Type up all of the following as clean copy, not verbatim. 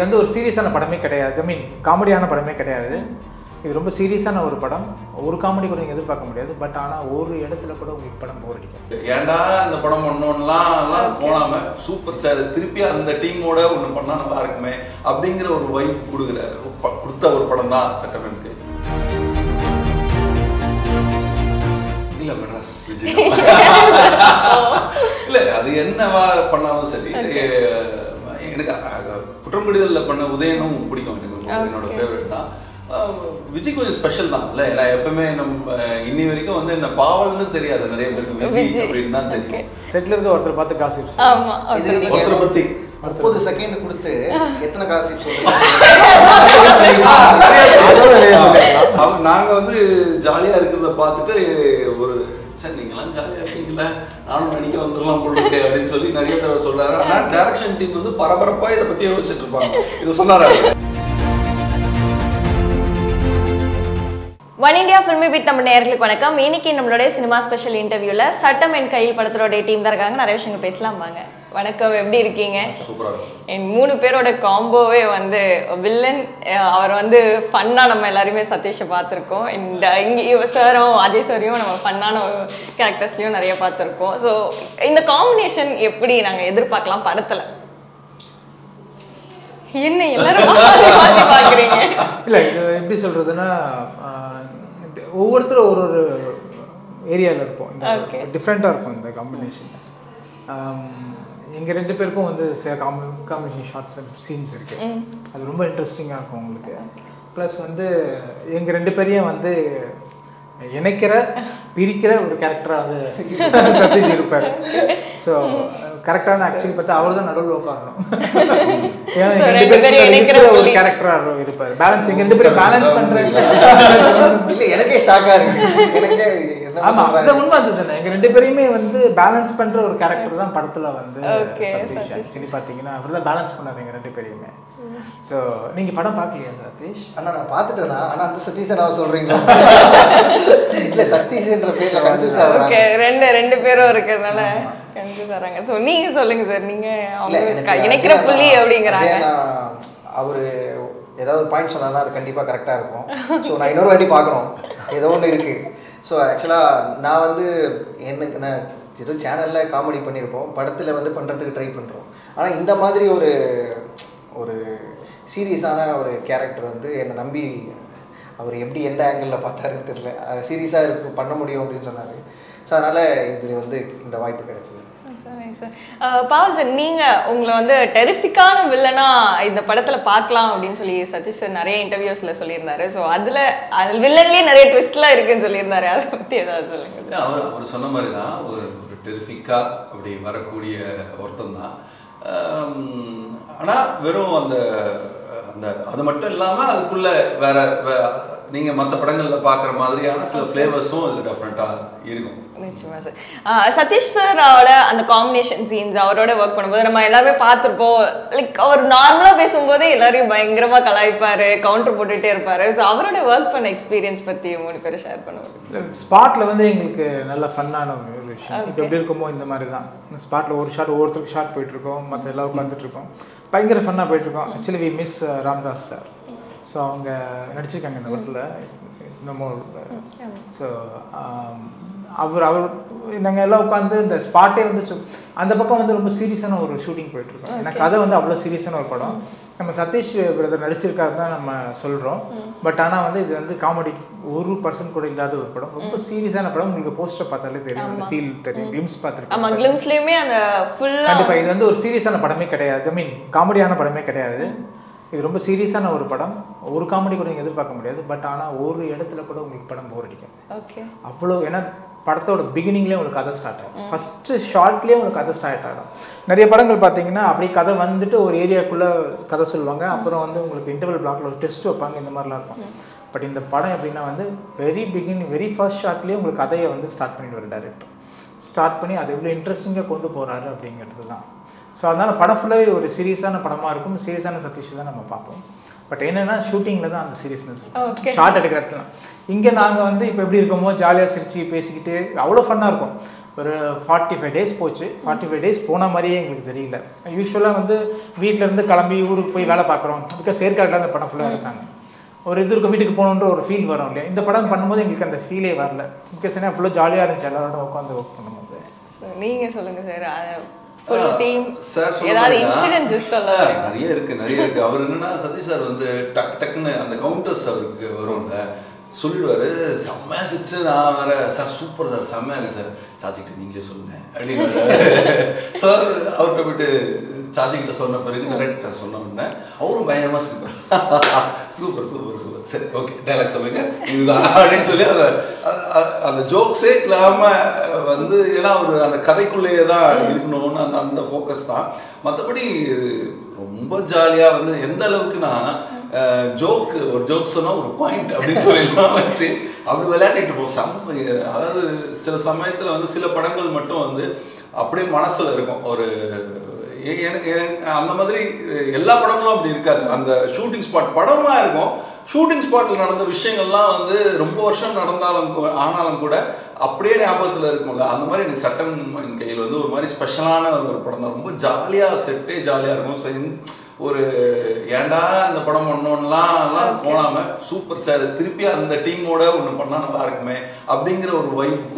வந்து ஒரு சீரியஸான படமே கிடையாது. ஐ மீன் காமெடியான படமே கிடையாது. இது ரொம்ப சீரியஸான ஒரு படம். ஒரு காமெடி கூட நீங்கள் எதிர்பார்க்க முடியாது. பட் ஆனால் ஒரு இடத்துல கூட உங்களுக்கு படம் போர் அடிக்கும். ஏன்டா இந்த படம் ஒன்னொன்னலாம் போனாம சூப்பர் சார் திருப்பி அந்த டீமோட ஒன்று பண்ணால் நல்லா இருக்குமே அப்படிங்கிற ஒரு வைப் கொடுத்த ஒரு படம் தான் சட்டமேனுக்கு. இல்லை மெட்ராஸ் விஜய் இல்லை அது என்னவா பண்ணாலும் சரி. எனக்கு குற்றம் கடிதலில் பண்ண உதயனும் பிடிக்கும். எனக்கு என்னோட ஃபேவரட் தான். விஜய் கொஞ்சம் ஸ்பெஷல் தான் இல்லை. நான் எப்பவுமே நம்ம இன்னி வரைக்கும் வந்து என்ன பாவல்னு தெரியாது நிறைய பேருக்கு விஜய் அப்படின்னு தான் தெரியும். செட்டில் இருக்க ஒருத்தர் பார்த்து காசிப்ஸ் ஒருத்தரை பற்றி 30 செகண்ட் கொடுத்து எத்தனை காசிப் சொல்றீங்க? நாங்கள் வந்து ஜாலியாக இருக்கிறத பார்த்துட்டு ஒரு சார் நீங்களாம் ஜாலியாக இருக்கீங்களா நானும் நடிக்க வந்துடலாம் போட்டு அப்படின்னு சொல்லி நிறைய தடவை சொல்றாரு. ஆனால் டைரக்ஷன் டீம் வந்து பரபரப்பாக இதை பற்றி யோசிச்சுட்டு இருப்பாங்க. இதை சொன்னாரு. ஒன் இண்டியா ஃபில்மி வித் நம்ம நேயர்களுக்கு வணக்கம். இன்னைக்கு நம்மளுடைய சினிமா ஸ்பெஷல் இன்டர்வியூல சட்டம் என் கையில் படத்தோட டீம் தான் இருக்காங்க. நிறைய விஷயங்கள் பேசலாம் வாங்க. வணக்கம், எப்படி இருக்கீங்க? என் 3 பேரோட காம்போவே வந்து வில்லன். அவர் வந்து ஃபன்னா நம்ம எல்லாருமே சதீஷை பார்த்துருக்கோம். இந்த இங்கே சாரும் அஜய் சாரையும் நம்ம ஃபன்னான கேரக்டர்ஸ்லையும் நிறைய பார்த்துருக்கோம். ஸோ இந்த காம்பினேஷன் எப்படி நாங்கள் எதிர்பார்க்கலாம் படத்தில்? என்ன எல்லாரும் பார்த்து பார்க்குறீங்க? இல்லை, இது எப்படி சொல்கிறதுன்னா ஒவ்வொருத்தரும் ஒரு ஒரு ஏரியாவில் இருப்போம். இந்த டிஃப்ரெண்ட்டாக இருக்கும் இந்த காம்பினேஷன். எங்கள் 2 பேருக்கும் வந்து காம்பினேஷன் ஷார்ட்ஸ் அண்ட் சீன்ஸ் இருக்குது. அது ரொம்ப இன்ட்ரெஸ்டிங்காக இருக்கும் உங்களுக்கு. ப்ளஸ் வந்து எங்கள் 2 பேரையும் வந்து இணைக்கிற பிரிக்கிற ஒரு கேரக்டராக வந்து சதீஷ் இருப்பார். ஸோ கரெக்டான ஆக்சுவலி பார்த்தா அவர் தான் நடுவில் உட்காரணும். ஏன்னா ஒரு கேரக்டராக இருப்பார். பேலன்ஸ் எங்கள் 2 பேரும் பேலன்ஸ் பண்ணுறாங்க. இல்லை எனக்கே ஷாக்காக இருக்கு. ஆமாம், அந்த உண்மை அது தானே. எங்கள் 2 பேரையுமே வந்து பேலன்ஸ் பண்ணுற ஒரு கேரக்டர் தான் படத்தில் வந்து சதீஷ். ஆக்சுவலி பார்த்தீங்கன்னா அவர் தான் பேலன்ஸ் பண்ணார் எங்கள் 2 பேரையுமே. ஸோ நீங்கள் படம் பார்க்கலையா சதீஷ்? அண்ணா நான் பார்த்துட்டேன்னா, ஆனால் அந்த சதீஷை நான் சொல்கிறீங்களா? இல்லை சதீஷ்ன்ற பேரில் கன்ஃபியூஸ் ஆகுறாங்க. ரெண்டு பேரும் இருக்கிறதுனால கன்ஃபியூஸ் ஆகிறாங்க. ஸோ நீங்கள் சொல்லுங்கள் சார், நீங்கள் அவங்க இணைக்கிற புள்ளி அப்படிங்கிறாங்க. அவர் ஏதாவது பாயிண்ட் சொன்னார்னா அது கண்டிப்பாக கரெக்டாக இருக்கும். ஸோ நான் இன்னொரு வாட்டி பார்க்கணும், ஏதோ ஒன்று இருக்குது. ஸோ ஆக்சுவலாக நான் வந்து எனக்கு நான் ஏதோ சேனலில் காமெடி பண்ணியிருப்போம், படத்தில் வந்து பண்ணுறதுக்கு ட்ரை பண்ணுறோம். ஆனால் இந்த மாதிரி ஒரு சீரியஸான ஒரு கேரக்டர் வந்து என்னை நம்பி அவர் எப்படி எந்த ஆங்கிளில் பார்த்தாருன்னு தெரியல, சீரியஸாக இருக்கும் பண்ண முடியும் அப்படின்னு சொன்னார். ஸோ அதனால் இது வந்து இந்த வாய்ப்பு கிடைச்சிது. பாவல் சார், நீங்கள் உங்களை வந்து டெரிஃபிக்கான வில்லனா இந்த படத்தில் பார்க்கலாம் அப்படின்னு சொல்லி சதீஷ் சார் நிறைய இன்டர்வியூஸில் சொல்லியிருந்தாரு. ஸோ அதில் வில்லன்லேயே நிறைய ட்விஸ்ட்லாம் இருக்குன்னு சொல்லியிருந்தாரு. அதை பற்றி ஏதாவது சொல்லுங்க. அவர் சொன்ன மாதிரி தான் ஒரு டெரிஃபிக்காக அப்படி வரக்கூடிய ஒருத்தன் தான். ஆனால் வெறும் அந்த அந்த அது மட்டும் இல்லாமல் அதுக்குள்ளே வேற நீங்கள் மற்ற படங்களில் பார்க்குற மாதிரியான சில ஃப்ளேவர்ஸும் அதில் டெஃபினட்டாக இருக்கும். நிச்சயமா சார். சதீஷ் சாரோட அந்த காம்பினேஷன் சீன்ஸ் அவரோட ஒர்க் பண்ணும்போது நம்ம எல்லாருமே பார்த்துருப்போம். லைக் அவர் நார்மலாக பேசும்போதே எல்லாரையும் பயங்கரமாக கலாய்ப்பார், கவுண்டர் போட்டுகிட்டே இருப்பார். ஸோ அவரோட ஒர்க் பண்ண எக்ஸ்பீரியன்ஸ் பற்றி 3 பேரும் ஷேர் பண்ணுவாங்க. ஸ்பாட்டில் வந்து எங்களுக்கு நல்ல ஃபன்னான ஒரு விஷயம். இப்போ எப்படி இருக்குமோ இந்த மாதிரி தான். ஸ்பாட்டில் ஒரு ஷாட் ஒவ்வொருத்தருக்கு ஷாட் போயிட்டுருக்கோம், மற்ற எல்லாம் உட்காந்துட்ருக்கோம், பயங்கர ஃபன்னாக போயிட்டுருக்கோம். Actually we miss Ramdas sir. So அவங்க நடிச்சிருக்காங்க இந்த படத்தில் நம்ம. ஸோ அவர் நாங்கள் எல்லாம் உட்காந்து இந்த ஸ்பாட்டே வந்து அந்த பக்கம் வந்து ரொம்ப சீரியஸான ஒரு ஷூட்டிங் போயிட்டுருக்கோம். ஏன்னா கதை வந்து அவ்வளோ சீரியஸான ஒரு படம். நம்ம சதீஷ் பிரதர் நடிச்சிருக்காரு தான் நம்ம சொல்கிறோம். பட் ஆனால் வந்து இது வந்து காமெடி 1% கூட இல்லாத ஒரு படம். ரொம்ப சீரியஸான படம். உங்களுக்கு போஸ்டர் பார்த்தாலே தெரியும், அந்த ஃபீல் தெரியும். கிளிம்ஸ் பார்த்துருக்கோம். ஆமாம், கிளிம்ஸ்லேயுமே அந்த ஃபுல்லாக கண்டிப்பாக இது வந்து ஒரு சீரியஸான படமே கிடையாது. ஐ மீன் காமெடியான படமே கிடையாது. இது ரொம்ப சீரியஸான ஒரு படம். ஒரு காமெடி கூட நீங்கள் எதிர்பார்க்க முடியாது. பட் ஆனால் ஒரு இடத்துல கூட உங்களுக்கு படம் போர் அடிக்கும். ஓகே, அவ்வளோ. ஏன்னா படத்தோட பிகினிங்லேயே உங்களுக்கு கதை ஸ்டார்ட் ஆகும். ஃபஸ்ட்டு ஷார்ட்லேயே உங்களுக்கு கதை ஸ்டார்ட் ஆகிடும். நிறைய படங்கள் பார்த்தீங்கன்னா அப்படி கதை வந்துட்டு ஒரு ஏரியாக்குள்ளே கதை சொல்லுவாங்க, அப்புறம் வந்து உங்களுக்கு இன்டர்வல் பிளாக்ல ஒரு டெஸ்ட் வைப்பாங்க, இந்த மாதிரிலாம் இருக்கும். பட் இந்த படம் எப்படின்னா வந்து வெரி ஃபர்ஸ்ட் ஷார்ட்லேயே உங்களுக்கு கதையை வந்து ஸ்டார்ட் பண்ணிடுவார் டைரக்டர். ஸ்டார்ட் பண்ணி அது எவ்வளோ இன்ட்ரெஸ்டிங்காக கொண்டு போகிறாரு அப்படிங்கிறது தான். ஸோ அதனால் படம் ஃபுல்லாகவே ஒரு சீரியஸான படமாக இருக்கும். சீரியஸான சதீஷ் தான் நம்ம பார்ப்போம். பட் என்னென்னா ஷூட்டிங்கில் தான் அந்த சீரியஸ்னஸ் இருக்கும். ஷார்ட் எடுக்கிற இடத்துல இங்கே நாங்கள் வந்து இப்போ எப்படி இருக்கோமோ ஜாலியாக சிரித்து பேசிக்கிட்டு அவ்வளோ ஃபன்னாக இருக்கும். ஒரு 45 டேஸ் போச்சு. 45 டேஸ் போன மாதிரியே எங்களுக்கு தெரியல. யூஸ்வலாக வந்து வீட்டிலேருந்து கிளம்பி ஊருக்கு போய் வேலை பார்க்குறோம், பிகாஸ் ஏற்காட்டில் அந்த படம் ஃபுல்லாக இருக்காங்க. ஒரு இது இருக்கும், வீட்டுக்கு போகணுன்ற ஒரு ஃபீல் வரும் இல்லையா. இந்த படம் பண்ணும்போது எங்களுக்கு அந்த ஃபீலே வரல, பிகாஸ் ஏன்னா அவ்வளோ ஜாலியாக இருந்துச்சு எல்லாரோட உட்காந்து ஒர்க் பண்ணும்போது. ஸோ நீங்கள் சொல்லுங்கள் சார், ஃபுல் டீம் ஏதாவது இன்சிடென்ட்ஸ் சொல்லலாம். நிறைய இருக்கு. அவர் என்னன்னா சதீஷ் சார் வந்து டக்குன்னு அந்த கவுண்டர்ஸ் அவருக்கு வரும்ல, சொல்லிடுவாரு செம்மையா சிரிச்சு, நான் வேற சார் சூப்பர் சார் செம்மையா இருக்கு சார், சாச்சிக்கிட்ட நீங்களே சொல்லுங்க அப்படின்னு சார் அவர்கிட்ட போயிட்டு சாச்சிக்கிட்ட சொன்ன பிறகு டேரக்டர் சொன்ன உடனே அவரும் பயங்கரமா சூப்பர் சரி ஓகே டைலாக் சொல்லுங்க இதுதான் அப்படின்னு சொல்லி அந்த ஜோக்ஸே இல்லாம வந்து, ஏன்னா அவர் அந்த கதைக்குள்ளேயே தான் இருக்கணும்னு அந்த ஃபோக்கஸ் தான். மற்றபடி ரொம்ப ஜாலியா வந்து எந்த அளவுக்குன்னா ஒரு ஜோக் சொன்னா ஒரு பாயிண்ட் அப்படின்னு சொல்லிடலாம் வச்சு அப்படி விளையாடிட்டு போவோம். அதாவது சில சமயத்துல வந்து சில படங்கள் மட்டும் வந்து அப்படியே மனசுல இருக்கும். ஒரு எனக்கு அந்த மாதிரி எல்லா படங்களும் அப்படி இருக்காது. அந்த ஷூட்டிங் ஸ்பாட் படமா இருக்கும், ஷூட்டிங் ஸ்பாட்ல நடந்த விஷயங்கள்லாம் வந்து ரொம்ப வருஷம் ஆனாலும் கூட அப்படியே ஞாபகத்தில் இருக்கும்ல. அந்த மாதிரி எனக்கு சட்டம் கையில் வந்து ஒரு மாதிரி ஸ்பெஷலான ஒரு படம் தான். ரொம்ப ஜாலியாக செட்டே ஜாலியாக இருக்கும். ஸோ ஒரு ஏண்டா இந்த படம் பண்ணோன்னெலாம் தோணாமல் சூப்பர் சார் திருப்பி அந்த டீமோட ஒன்று பண்ணால் நல்லா இருக்குமே அப்படிங்கிற ஒரு வைப்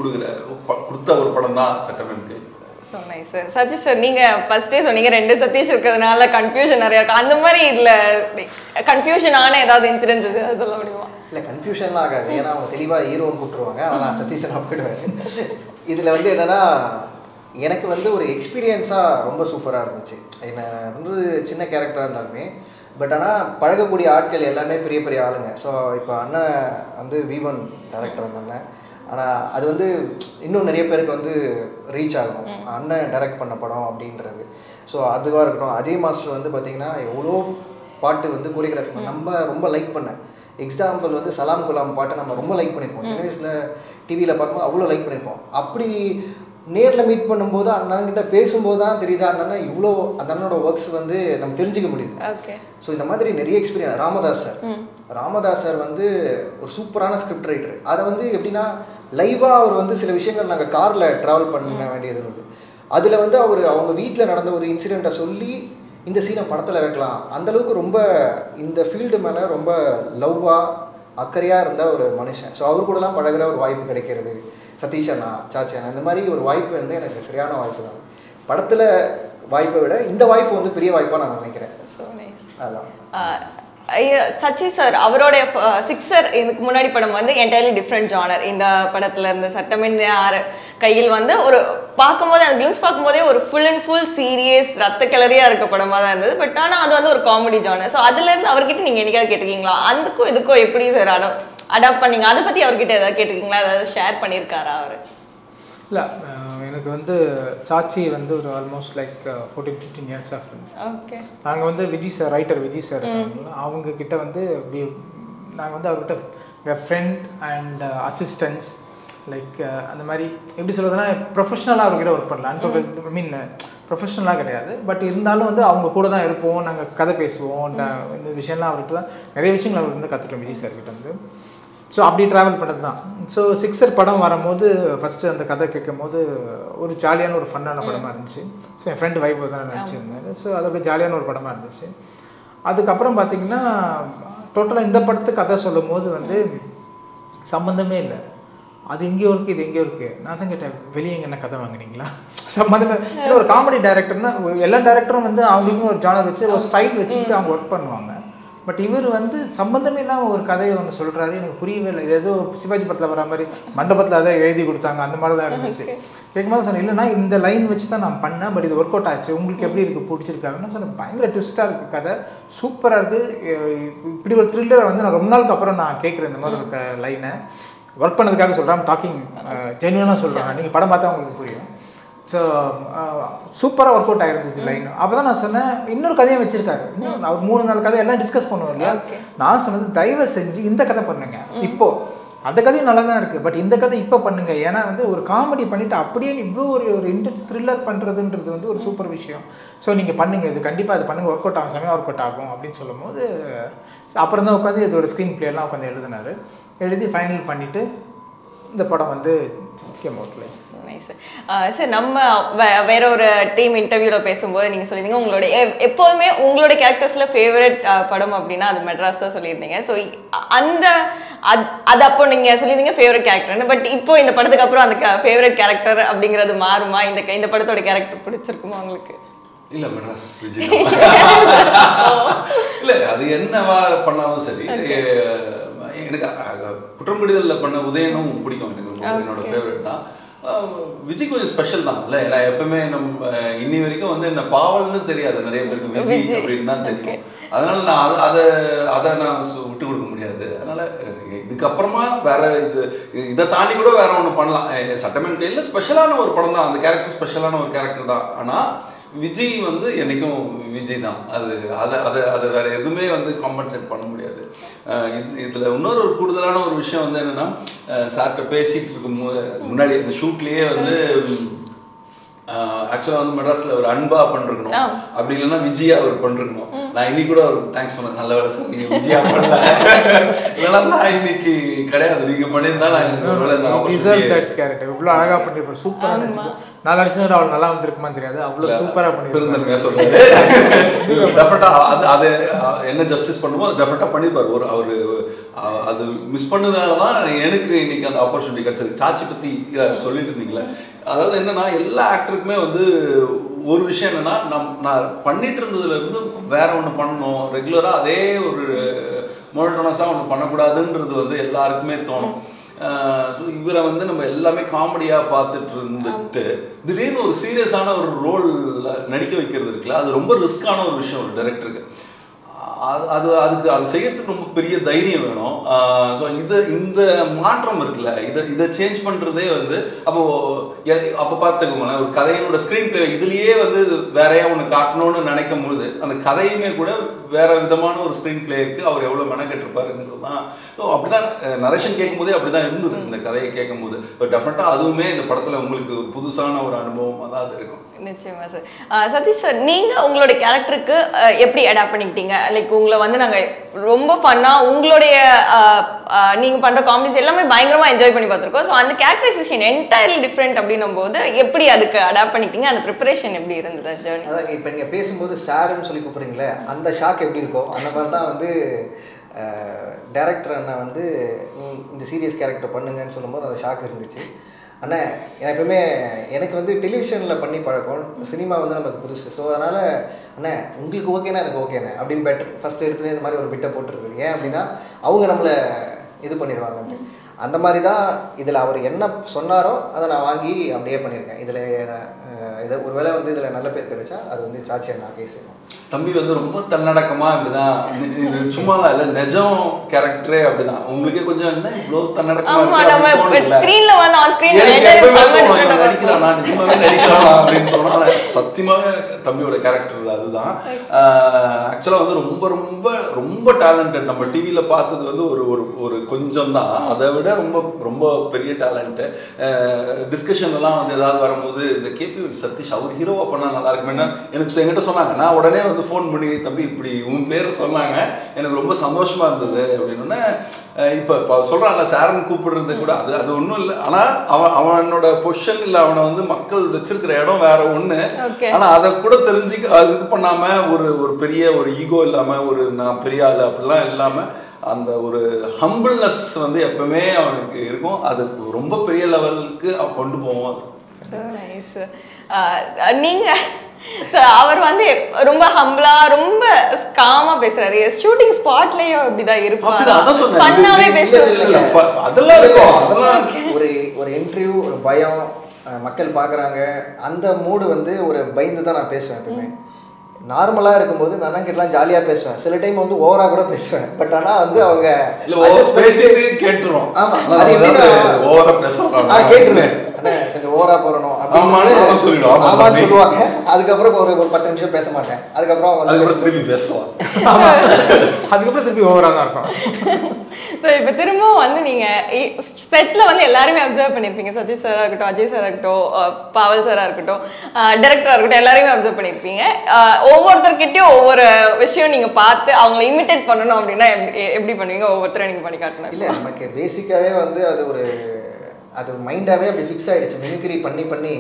கொடுத்த ஒரு படம் தான் சட்டம் கை. So nice sir. Satish sir, நீங்கள் ஃபஸ்ட்டே சொன்னீங்க 2 சதீஷ் இருக்கிறதுனால கன்ஃபியூஷன் நிறையா இருக்கும். அந்த மாதிரி இதில் கன்ஃபியூஷனான ஏதாவது இன்சிடென்ட்ஸ் சொல்ல முடியுமா? இல்லை கன்ஃபியூஷன்லாம் ஆகாது, ஏன்னா அவங்க தெளிவாக ஹீரோன்னு கூப்பிட்டுருவாங்க. ஆனால் சதீஷ் நான் போயிடுவேன். இதில் வந்து என்னென்னா எனக்கு வந்து ஒரு எக்ஸ்பீரியன்ஸாக ரொம்ப சூப்பராக இருந்துச்சு. என்ன வந்து சின்ன கேரக்டராக இருந்தாலுமே பட் ஆனால் பழகக்கூடிய ஆட்கள் எல்லாமே பெரிய பெரிய ஆளுங்க. ஸோ இப்போ அண்ணன் வந்து V1 டேரக்டர் இருந்தாங்க, ஆனால் அது வந்து இன்னும் நிறைய பேருக்கு வந்து ரீச் ஆகும் அண்ணன் டைரக்ட் பண்ண படம் அப்படின்றது. ஸோ அதுவாக இருக்கட்டும், அஜய் மாஸ்டர் வந்து பார்த்திங்கன்னா எவ்வளோ பாட்டு வந்து கோரியோகிராஃபி நம்ம ரொம்ப லைக் பண்ணேன். எக்ஸாம்பிள் வந்து சலாம் குலாம் பாட்டை நம்ம ரொம்ப லைக் பண்ணியிருப்போம். சின்ன வயசில் டிவியில் பார்க்கும்போது அவ்வளோ லைக் பண்ணியிருப்போம். அப்படி நேரில் மீட் பண்ணும்போது அண்ணன்கிட்ட பேசும்போது தான் தெரியுது அந்த அண்ணன் இவ்வளோ அந்த அண்ணனோட ஒர்க்ஸ் வந்து நம்ம தெரிஞ்சுக்க முடியுது. ஸோ இந்த மாதிரி நிறைய எக்ஸ்பீரியன்ஸ். ராமதாஸ் சார் வந்து ஒரு சூப்பரான ஸ்கிரிப்ட் ரைட்டர். அதை வந்து எப்படின்னா லைவாக அவர் வந்து சில விஷயங்கள் நாங்கள் காரில் ட்ராவல் பண்ண வேண்டியது இருக்குது. அதில் வந்து அவங்க வீட்டில் நடந்த ஒரு இன்சிடெண்ட்டை சொல்லி இந்த சீனை படத்தில் வைக்கலாம், அந்தளவுக்கு ரொம்ப இந்த ஃபீல்டு மேலே ரொம்ப லவ்வாக அக்கறையாக இருந்த ஒரு மனுஷன். ஸோ அவர் கூடலாம் பழகிற ஒரு வாய்ப்பு கிடைக்கிறது, சதீஷ் அண்ணா, சாச்சி அண்ணா, இந்த மாதிரி ஒரு வாய்ப்பு வந்து எனக்கு சரியான வாய்ப்பு தான். படத்தில் வாய்ப்பை விட இந்த வாய்ப்பு வந்து பெரிய வாய்ப்பாக நான் நினைக்கிறேன். அதான் சச்சி சார் அவரோட சிக்ஸர் இதுக்கு முன்னாடி படம் வந்து என்டையர்லி டிஃப்ரெண்ட் ஜானர். இந்த படத்தில் இருந்த சட்டமின் கையில் வந்து ஒரு பார்க்கும்போது அந்த கிளிம்ஸ் பார்க்கும்போதே ஒரு ஃபுல் அண்ட் ஃபுல் சீரியஸ் ரத்த கிளறியாக இருக்க படமாக தான் இருந்தது. பட் ஆனால் அது வந்து ஒரு காமெடி ஜானர். ஸோ அதுலேருந்து அவர்கிட்ட நீங்கள் என்னைக்காவது கேட்டிருக்கீங்களா அதுக்கும் இதுக்கும் எப்படி சார் அடாப்ட் பண்ணீங்க? அதை பற்றி அவர்கிட்ட ஏதாவது கேட்டிருக்கீங்களா? ஏதாவது ஷேர் பண்ணியிருக்காரா அவர்? இல்லை, எனக்கு வந்து சாச்சி வந்து ஒரு almost like 14-15 years of okay. நாங்கள் வந்து ரைட்டர் விஜய் சார் அவங்கக்கிட்ட வந்து நாங்கள் வந்து அவர்கிட்ட ஃப்ரெண்ட் அண்ட் அசிஸ்டன்ஸ் லைக் அந்த மாதிரி எப்படி சொல்கிறதுனா ப்ரொஃபஷ்னலாக அவர்கிட்ட ஒர்க் பண்ணலாம். ஐ மீன் ப்ரொஃபஷ்னலாக கிடையாது, பட் இருந்தாலும் வந்து அவங்க கூட தான் இருப்போம், நாங்கள் கதை பேசுவோம். இந்த விஷயம்லாம் அவர்கிட்ட தான் நிறைய விஷயங்கள் அவர் வந்து கற்றுட்டோம் விஜய் சார்கிட்ட வந்து. ஸோ அப்படி ட்ராவல் பண்ணது தான். ஸோ சிக்ஸர் படம் வரும்போது ஃபஸ்ட்டு அந்த கதை கேட்கும் போது ஒரு ஜாலியான ஒரு ஃபன்னான படமாக இருந்துச்சு. ஸோ என் ஃப்ரெண்டு வைப் தான் நடிச்சிருந்தாரு. ஸோ அது அப்படியே ஜாலியான ஒரு படமாக இருந்துச்சு. அதுக்கப்புறம் பார்த்திங்கன்னா டோட்டலாக இந்த படத்துக்கு கதை சொல்லும் போது வந்து சம்மந்தமே இல்லை, அது எங்கேயோ இருக்குது இது எங்கேயோ இருக்குது. நான் தான் கேட்டேன், வெளியே எங்கே என்ன கதை வாங்கினீங்களா? சம்மந்தமே இல்லை. ஒரு காமெடி டைரக்டர்னா எல்லா டேரக்டரும் வந்து அவங்களுக்கும் ஒரு ஜானர் வச்சு ஒரு ஸ்டைல் வச்சுக்கிட்டு அவங்க ஒர்க் பண்ணுவாங்க. பட் இவர் வந்து சம்மந்தமே இல்லாமல் ஒரு கதையை ஒன்று சொல்கிறாரு, எனக்கு புரியவே இல்லை. இது ஏதோ சிவாஜி படத்தில் வர மாதிரி மண்டபத்தில் அதை எழுதி கொடுத்தாங்க அந்த மாதிரி தான் இருந்துச்சு. கேட்கும்போது சொன்னேன், இல்லைனா இந்த லைன் வச்சு தான் நான் பண்ணேன், பட் இது ஒர்க் அவுட் ஆச்சு, உங்களுக்கு எப்படி இருக்குது பிடிச்சிருக்காருன்னு சொன்னேன். பயங்கர ட்விஸ்ட்டாக இருக்குது கதை, சூப்பராக இருக்குது. இப்படி ஒரு த்ரில்லரை வந்து நான் ரொம்ப நாளுக்கு அப்புறம் நான் கேட்குறேன் இந்த மாதிரி இருக்க லைனை. ஒர்க் பண்ணதுக்காக சொல்கிறேன், டாக்கிங் ஜென்யூனாக சொல்கிறேன், நீங்கள் படம் பார்த்தா உங்களுக்கு புரியும். ஸோ சூப்பராக ஒர்க் அவுட் ஆகிருந்துச்சு லைன். அப்போ தான் நான் சொன்னேன், இன்னொரு கதையை வச்சுருக்காரு, இன்னும் அவர் 3-4 கதை எல்லாம் டிஸ்கஸ் பண்ணுவோம் இல்லையா. நான் சொன்னது தயவு செஞ்சு இந்த கதை பண்ணுங்க இப்போது, அந்த கதையும் நல்லா தான் இருக்குது, பட் இந்த கதை இப்போ பண்ணுங்கள். ஏன்னா வந்து ஒரு காமெடி பண்ணிவிட்டு அப்படியே இவ்வளோ ஒரு இன்டென்ஸ் த்ரில்லர் பண்ணுறதுன்றது வந்து ஒரு சூப்பர் விஷயம். ஸோ நீங்கள் பண்ணுங்கள், இது கண்டிப்பாக அது பண்ணுங்கள், ஒர்க் அவுட் ஆகும், செமையாக ஒர்க் அவுட் ஆகும் அப்படின்னு சொல்லும் போது அப்புறம் தான் உட்காந்து இதோட ஸ்க்ரீன் பிளேலாம் உட்காந்து எழுதி ஃபைனல் பண்ணிவிட்டு இந்த படம் வந்து came out like nice. Sir நம்ம வேற ஒரு டீம் இன்டர்வியூவில் பேசும்போது நீங்கள் சொல்லியிருந்தீங்க உங்களுடைய எப்போதுமே உங்களுடைய கேரக்டர்ஸில் ஃபேவரட் படம் அப்படின்னா அது மெட்ராஸ் தான் சொல்லியிருந்தீங்க. ஸோ அது அப்போ நீங்கள் சொல்லியிருந்தீங்க ஃபேவரட் கேரக்டர்னு. பட் இப்போ இந்த படத்துக்கு அப்புறம் அந்த ஃபேவரட் கேரக்டர் அப்படிங்கிறது மாறுமா? இந்த படத்தோட கேரக்டர் பிடிச்சிருக்குமா உங்களுக்கு? இல்ல மெட்ராஸ் விஜய் இல்ல அது என்னவா பண்ணாலும் சரி. எனக்கு குற்றம்பிடிதல்ல பண்ண உதயனும் பிடிக்கும். எனக்கு என்னோட ஃபேவரட் தான். விஜய் கொஞ்சம் ஸ்பெஷல் தான் இல்லை. நான் எப்பவுமே நம்ம இன்னி வரைக்கும் வந்து என்ன பாவல்னு தெரியாது நிறைய பேருக்கு விஜய் அப்படின்னு தான் தெரியும். அதனால நான் அதை நான் விட்டு கொடுக்க முடியாது. அதனால இதுக்கப்புறமா வேற இதை தாண்டி கூட வேற ஒன்று பண்ணலாம். சட்டமேன் கையில் ஸ்பெஷலான ஒரு படம் தான், அந்த கேரக்டர் ஸ்பெஷலான ஒரு கேரக்டர் தான். ஆனால் விஜய் வந்து என்னைக்கும் விஜய் தான். அதை வேற எதுவுமே வந்து காம்பன்சேட் பண்ண முடியாது. இதில் இன்னொரு ஒரு கூடுதலான ஒரு விஷயம் வந்து என்னன்னா, சார்கிட்ட பேசிட்டு இருக்கும் முன்னாடி இந்த ஷூட்லேயே வந்து ஆக்சுவலாக வந்து மெட்ராஸில் ஒரு அன்பா பண்ணிருக்கணும், அப்படி இல்லைன்னா விஜயா அவர் பண்ணிருக்கணும். நான் இன்னைக்கு கூட அவருக்கு தேங்க்ஸ் சொன்னேன், நல்ல வேலை சார் நீங்கள் விஜயா பண்ணல, இல்லைன்னா நான் இன்னைக்கு கிடையாது நீங்கள் பண்ணியிருந்தா நான் கேரக்டர் இவ்வளோ அழகாக பண்ணியிருப்பேன். சூப்பராக இருந்துச்சு. நாலு வருஷம் அவள் நல்லா வந்திருக்குமான்னு தெரியாது, அவ்வளோ சூப்பராக பண்ணிருந்தேன் சொல்லுங்க. டெஃபினட்டாக அது என்ன ஜஸ்டிஸ் பண்ணுமோ அது டெஃபினட்டாக பண்ணியிருப்பார். அவர் அது மிஸ் பண்ணதுனால தான் எனக்கு இன்னைக்கு அந்த ஆப்பர்ச்சுனிட்டி கிடைச்சிருக்கு. சாச்சி பற்றி சொல்லிட்டு இருந்தீங்களே, அதாவது என்னன்னா எல்லா ஆக்டருக்குமே வந்து ஒரு விஷயம் என்னன்னா, நான் பண்ணிட்டு இருந்ததுல இருந்து வேற ஒன்று பண்ணணும், ரெகுலராக அதே ஒரு மோனோட்டோனஸாக ஒன்று பண்ணக்கூடாதுன்றது வந்து எல்லாருக்குமே தோணும். ஸோ இவரை வந்து நம்ம எல்லாமே காமெடியாக பார்த்துட்டு இருந்துட்டு திடீர்னு ஒரு சீரியஸான ஒரு ரோல் நடிக்க வைக்கிறது இருக்குல்ல, அது ரொம்ப ரிஸ்கான ஒரு விஷயம் ஒரு டைரக்டருக்கு. அது செய்யறதுக்கு ரொம்ப பெரிய தைரியம் வேணும். ஸோ இந்த மாற்றம் இருக்குல்ல, இதை சேஞ்ச் பண்ணுறதே வந்து அப்போ பார்த்துக்கோங்களேன், ஒரு கதையினோட ஸ்க்ரீன் பிளே இதுலேயே வந்து வேறையா ஒன்று காட்டணும்னு நினைக்கும் பொழுது அந்த கதையுமே கூட வேற விதமான ஒரு ஸ்க்ரீன் பிளேக்கு அவர் எவ்வளோ மெனக்கெட்டிருப்பாருங்கிறது தான். ஸோ அப்படிதான் நரேஷன் கேட்கும்போதே அப்படிதான் இருந்தது இந்த கதையை கேட்கும்போது. டெஃபினட்டாக அதுவுமே இந்த படத்தில் உங்களுக்கு புதுசான ஒரு அனுபவமாக தான் அது இருக்கும். நிச்சயமா சார். சதீஷ் சார், நீங்கள் உங்களோட கேரக்டருக்கு எப்படி அடாப்ட் பண்ணிக்கிட்டீங்க? லைக் உங்களை வந்து நாங்கள் ரொம்ப ஃபன்னாக உங்களுடைய நீங்கள் பண்ணுற காமெடிஸ் எல்லாமே பயங்கரமாக என்ஜாய் பண்ணி பார்த்துருக்கோம். ஸோ அந்த கேரக்டரைசேஷன் என்டையர்லி டிஃப்ரெண்ட் அப்படின்னும் போது எப்படி அதுக்கு அடாப்ட் பண்ணிக்கிட்டீங்க? அந்த ப்ரிப்பரேஷன் எப்படி இருந்தது ஜேர்னி? அதான் இப்போ நீங்கள் பேசும்போது சாருன்னு சொல்லி கூப்பிட்றீங்களே, அந்த ஷாக் எப்படி இருக்கோ அந்த மாதிரி தான் வந்து டைரக்டர் அண்ணா வந்து இந்த சீரியஸ் கேரக்டர் பண்ணுங்கன்னு சொல்லும்போது அந்த ஷாக் இருந்துச்சு. அண்ணா எப்பவுமே எனக்கு வந்து டெலிவிஷனில் பண்ணி பழக்கம், சினிமா வந்து நமக்கு புதுசு. ஸோ அதனால் அண்ணா உங்களுக்கு ஓகேனா எனக்கு ஓகேண்ணே அப்படின்னு பெட்டர் ஃபஸ்ட்டு எடுத்துகிட்டு இந்த மாதிரி ஒரு பிட்டை போட்டுருக்கு. ஏன் அப்படின்னா அவங்க நம்மளை இது பண்ணிடுவாங்கன்ட்டு. அந்த மாதிரி தான் இதில் அவர் என்ன சொன்னாரோ அதை நான் வாங்கி அப்படியே பண்ணியிருக்கேன். இதை ஒருவேளை வந்து இதில் நல்ல பேர் கிடைச்சா அது வந்து சாச்சி அண்ணா கேஸ். தம்பி வந்து ரொம்ப தன்னடக்கமா இப்படிதான், இது சும்மா இல்லை நிஜம் கேரக்டரே அப்படிதான். உங்களுக்கே கொஞ்சம் என்ன இவ்வளோ தன்னடக்கமா அப்படின்னு தோணும். சத்தியமாவே தம்பியோட கேரக்டர் அதுதான். ஆக்சுவலா வந்து ரொம்ப ரொம்ப ரொம்ப டேலண்டட். நம்ம டிவியில பார்த்தது வந்து ஒரு கொஞ்சம் தான், அதை விட ரொம்ப ரொம்ப பெரிய டேலண்ட்டு. டிஸ்கஷன்லாம் வந்து ஏதாவது வரும்போது இந்த கேபி சதீஷ் அவர் ஹீரோவா பண்ணா நல்லா இருக்குமே எனக்கு என்கிட்ட சொன்னாங்க. நான் உடனே வந்து ஃபோன் பண்ணி தம்பி இப்படி உன் பேரை சொன்னாங்க, எனக்கு ரொம்ப சந்தோஷமா இருந்தது அப்படின்னு. இப்போ சொல்றான்ல சார்னு கூப்பிடுறது கூட அது ஒன்றும் இல்லை. ஆனால் அவனோட பொசிஷன் இல்லை, அவனை வந்து மக்கள் வச்சிருக்கிற இடம் வேற ஒன்று. ஆனால் அதை கூட தெரிஞ்சுக்க அது இது பண்ணாம ஒரு பெரிய ஒரு ஈகோ இல்லாம ஒரு நான் பெரிய ஆள் அப்படிலாம் இல்லாம அந்த ஒரு ஹம்பிள்னஸ் வந்து எப்பவுமே அவனுக்கு இருக்கும். அது ரொம்ப பெரிய லெவலுக்கு அவன் கொண்டு போவான். நீங்க அவர் வந்து ரொம்ப ஹம்பிளா ரொம்ப காமா பேசுறாரு. ஷூட்டிங் ஸ்பாட்லயும் அப்படிதான் இருப்பாரு, ஃபன்னாவே பேசுறாரு. அதெல்லாம் இருக்கும். அதெல்லாம் ஒரு இன்டர்வியூ, ஒரு பயம், மக்கள் பார்க்குறாங்க, அந்த மூடு வந்து ஒரு பயந்து தான் நான் பேசுவேன் எப்பவுமே. நார்மலாக இருக்கும்போது நான் கிட்டலாம் ஜாலியாக பேசுவேன், சில டைம் வந்து ஓவராக கூட பேசுவேன். பட் ஆனால் வந்து அவங்க கேட்டுருவோம். ஆமாம், அது எப்படி ஓவராக பேசுகிறோம் கேட்டுருவேன், கொஞ்சம் ஓவரா போறணும் அப்படின்னு சொல்லுவாங்க. அதுக்கப்புறம் ஒரு 10 நிமிஷம் பேச மாட்டேன். அதுக்கப்புறம் திருப்பி பேசுவோம். அதுக்கப்புறம் திருப்பி ஓவரா தான் இருக்கும். ஸோ இப்போ திரும்பவும் வந்து நீங்கள் செட்ஸில் வந்து எல்லாருமே அப்சர்வ் பண்ணியிருப்பீங்க. சதீஷ் சாராக இருக்கட்டும், அஜய் சாராக இருக்கட்டும், பாவல் சாராக இருக்கட்டும், டைரக்டராக இருக்கட்டும், எல்லாருமே அப்சர்வ் பண்ணியிருப்பீங்க. ஒவ்வொருத்தர்கிட்டையும் ஒவ்வொரு விஷயம் நீங்கள் பார்த்து அவங்கள இமிட்டேட் பண்ணணும் அப்படின்னா எப்படி பண்ணுவீங்க? ஒவ்வொருத்தரும் நீங்கள் பண்ணி காட்டணும். இல்லை, நமக்கு பேசிக்காகவே வந்து அது ஒரு அது மைண்டாகவே அப்படி ஃபிக்ஸ் ஆகிடுச்சு. மிமிக்ரி பண்ணி பண்ணி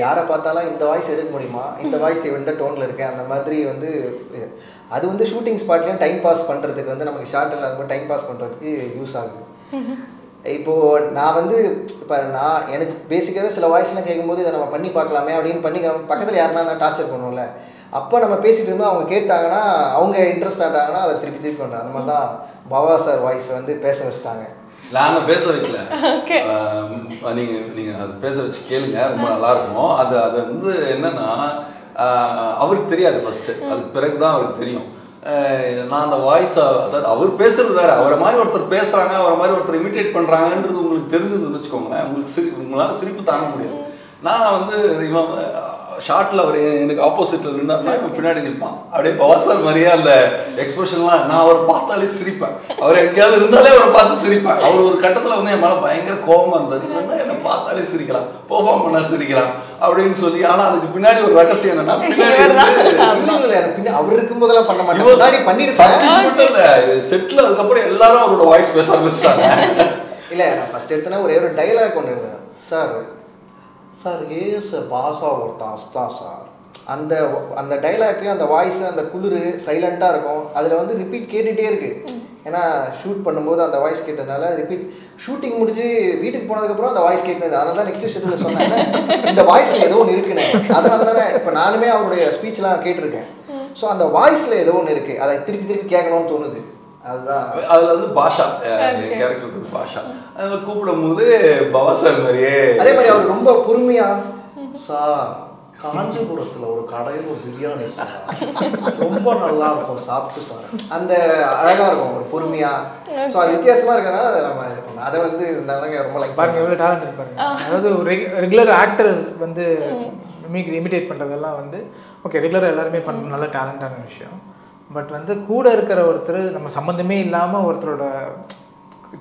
யாரை பார்த்தாலும் இந்த வாய்ஸ் எடுக்க முடியுமா, இந்த வாய்ஸ் எந்த டோனில் இருக்கேன் அந்த மாதிரி வந்து அது வந்து ஷூட்டிங் ஸ்பாட்லேயும் டைம் பாஸ் பண்ணுறதுக்கு வந்து நமக்கு ஷார்ட்டில் அது டைம் பாஸ் பண்ணுறதுக்கு யூஸ் ஆகுது. இப்போது நான் வந்து இப்போ எனக்கு பேசிக்காகவே சில வாய்ஸ்லாம் கேட்கும்போது இதை நம்ம பண்ணி பார்க்கலாமே அப்படின்னு பண்ணி பக்கத்தில் யாருன்னா டார்ச்சர் பண்ணுவோம்ல, அப்போ நம்ம பேசிகிட்டு இருந்தோம், அவங்க கேட்டாங்கன்னா அவங்க இன்ட்ரெஸ்ட் ஆகிட்டாங்கன்னா அதை திருப்பி திருப்பி பண்ணுறாங்க. அந்த மாதிரி தான் பவா சார் வாய்ஸ் வந்து பேச வச்சுட்டாங்க. நாங்கள் பேச வைக்கல, நீங்கள் அது பேச வச்சு கேளுங்க, ரொம்ப நல்லாயிருக்கும். அது வந்து என்னென்னா அவருக்கு தெரியாது ஃபஸ்ட்டு, அதுக்கு பிறகு தான் அவருக்கு தெரியும். நான் அந்த வாய்ஸை, அதாவது அவர் பேசுறது வேறு, அவரை மாதிரி ஒருத்தர் பேசுகிறாங்க, அவரை மாதிரி ஒருத்தர் இமிட்டேட் பண்ணுறாங்கன்றது உங்களுக்கு தெரிஞ்சதுன்னு வச்சுக்கோங்களேன், உங்களால் சிரிப்பு தாங்க முடியாது. நான் வந்து இவன் ஷார்ட்டில் அவர் எனக்கு ஆப்போசிட்டில் நின்னார்னா இவன் பின்னாடி நிற்பான், அப்படியே பவாசார் மாதிரியே அந்த எக்ஸ்பிரஷன்லாம். நான் அவரை பார்த்தாலே சிரிப்பேன், அவர் எங்கேயாவது இருந்தாலே அவரை பார்த்து சிரிப்பேன். அவர் ஒரு கட்டத்தில் வந்து என் மேலே பயங்கர கோபமாக இருந்தார், இல்லைன்னா என்னை பார்த்தாலே சிரிக்கலாம், பெர்ஃபார்ம் பண்ணா சிரிக்கலாம் அப்படின்னு சொல்லி. ஆனால் அதுக்கு பின்னாடி ஒரு ரகசியம் என்னன்னா, பின்னாடி அவர் இருக்கும்போதெல்லாம் பண்ண மாட்டேன், மட்டும் இல்லை செட்டில் அதுக்கப்புறம் எல்லாரும் அவரோட வாய்ஸ் பேச ஆரம்பிச்சிட்டாங்க. இல்லை நான் ஃபர்ஸ்ட் எடுத்தேன்னா ஒரே ஒரு டைலாக் கொண்டு இருந்தேன், சார் சார் சார் பாஷா ஒருத்தான் அஸ்தான் சார். அந்த அந்த டைலாக்கையும் அந்த வாய்ஸு அந்த குளிர் சைலண்ட்டாக இருக்கும், அதில் வந்து ரிப்பீட் கேட்டுகிட்டே இருக்குது. ஏன்னா ஷூட் பண்ணும்போது அந்த வாய்ஸ் கேட்டதுனால ரிப்பீட், ஷூட்டிங் முடிஞ்சு வீட்டுக்கு போனதுக்கப்புறம் அந்த வாய்ஸ் கேட்டது. அதனால தான் நெக்ஸ்ட் ஷெட்யூலில் சொன்னேன் இந்த வாய்ஸில் ஏதோ ஒன்று இருக்குன்னு. அதனால தானே இப்போ நானுமே அவருடைய ஸ்பீச்லாம் கேட்டிருக்கேன். ஸோ அந்த வாய்ஸில் ஏதோ ஒன்று இருக்குது, அதை திருப்பி திருப்பி கேட்கணும்னு தோணுது. அதுதான் அதில் வந்து பாஷா, என் கேரக்டருக்கு பாஷா, அதில் கூப்பிடும் போது பவாசார் மாதிரியே. அதே மாதிரி அவர் ரொம்ப பொறுமையாக, சார் காஞ்சிபுரத்தில் ஒரு கடையில் ஒரு பிரியாணி சார் ரொம்ப நல்லா இருக்கும், சாப்பிட்டு பாருங்க, அந்த அழகாக இருக்கும் ஒரு பொறுமையாக. ஸோ அது வித்தியாசமாக இருக்கிறனால அதை நம்ம இது பண்ணோம். அதை வந்து இந்த ரொம்ப லைக் பாருங்க எவ்வளோ டேலண்ட் இருப்பாருங்க. அதாவது ஒரு ரெகுலர் ஆக்டர் வந்து மிமிக்ரி இமிட்டேட் பண்ணுறதெல்லாம் வந்து ஓகே, ரெகுலராக எல்லாருமே பண்ணுற நல்ல டேலண்டான விஷயம். பட் வந்து கூட இருக்கிற ஒருத்தர் நம்ம சம்மந்தமே இல்லாமல் ஒருத்தரோட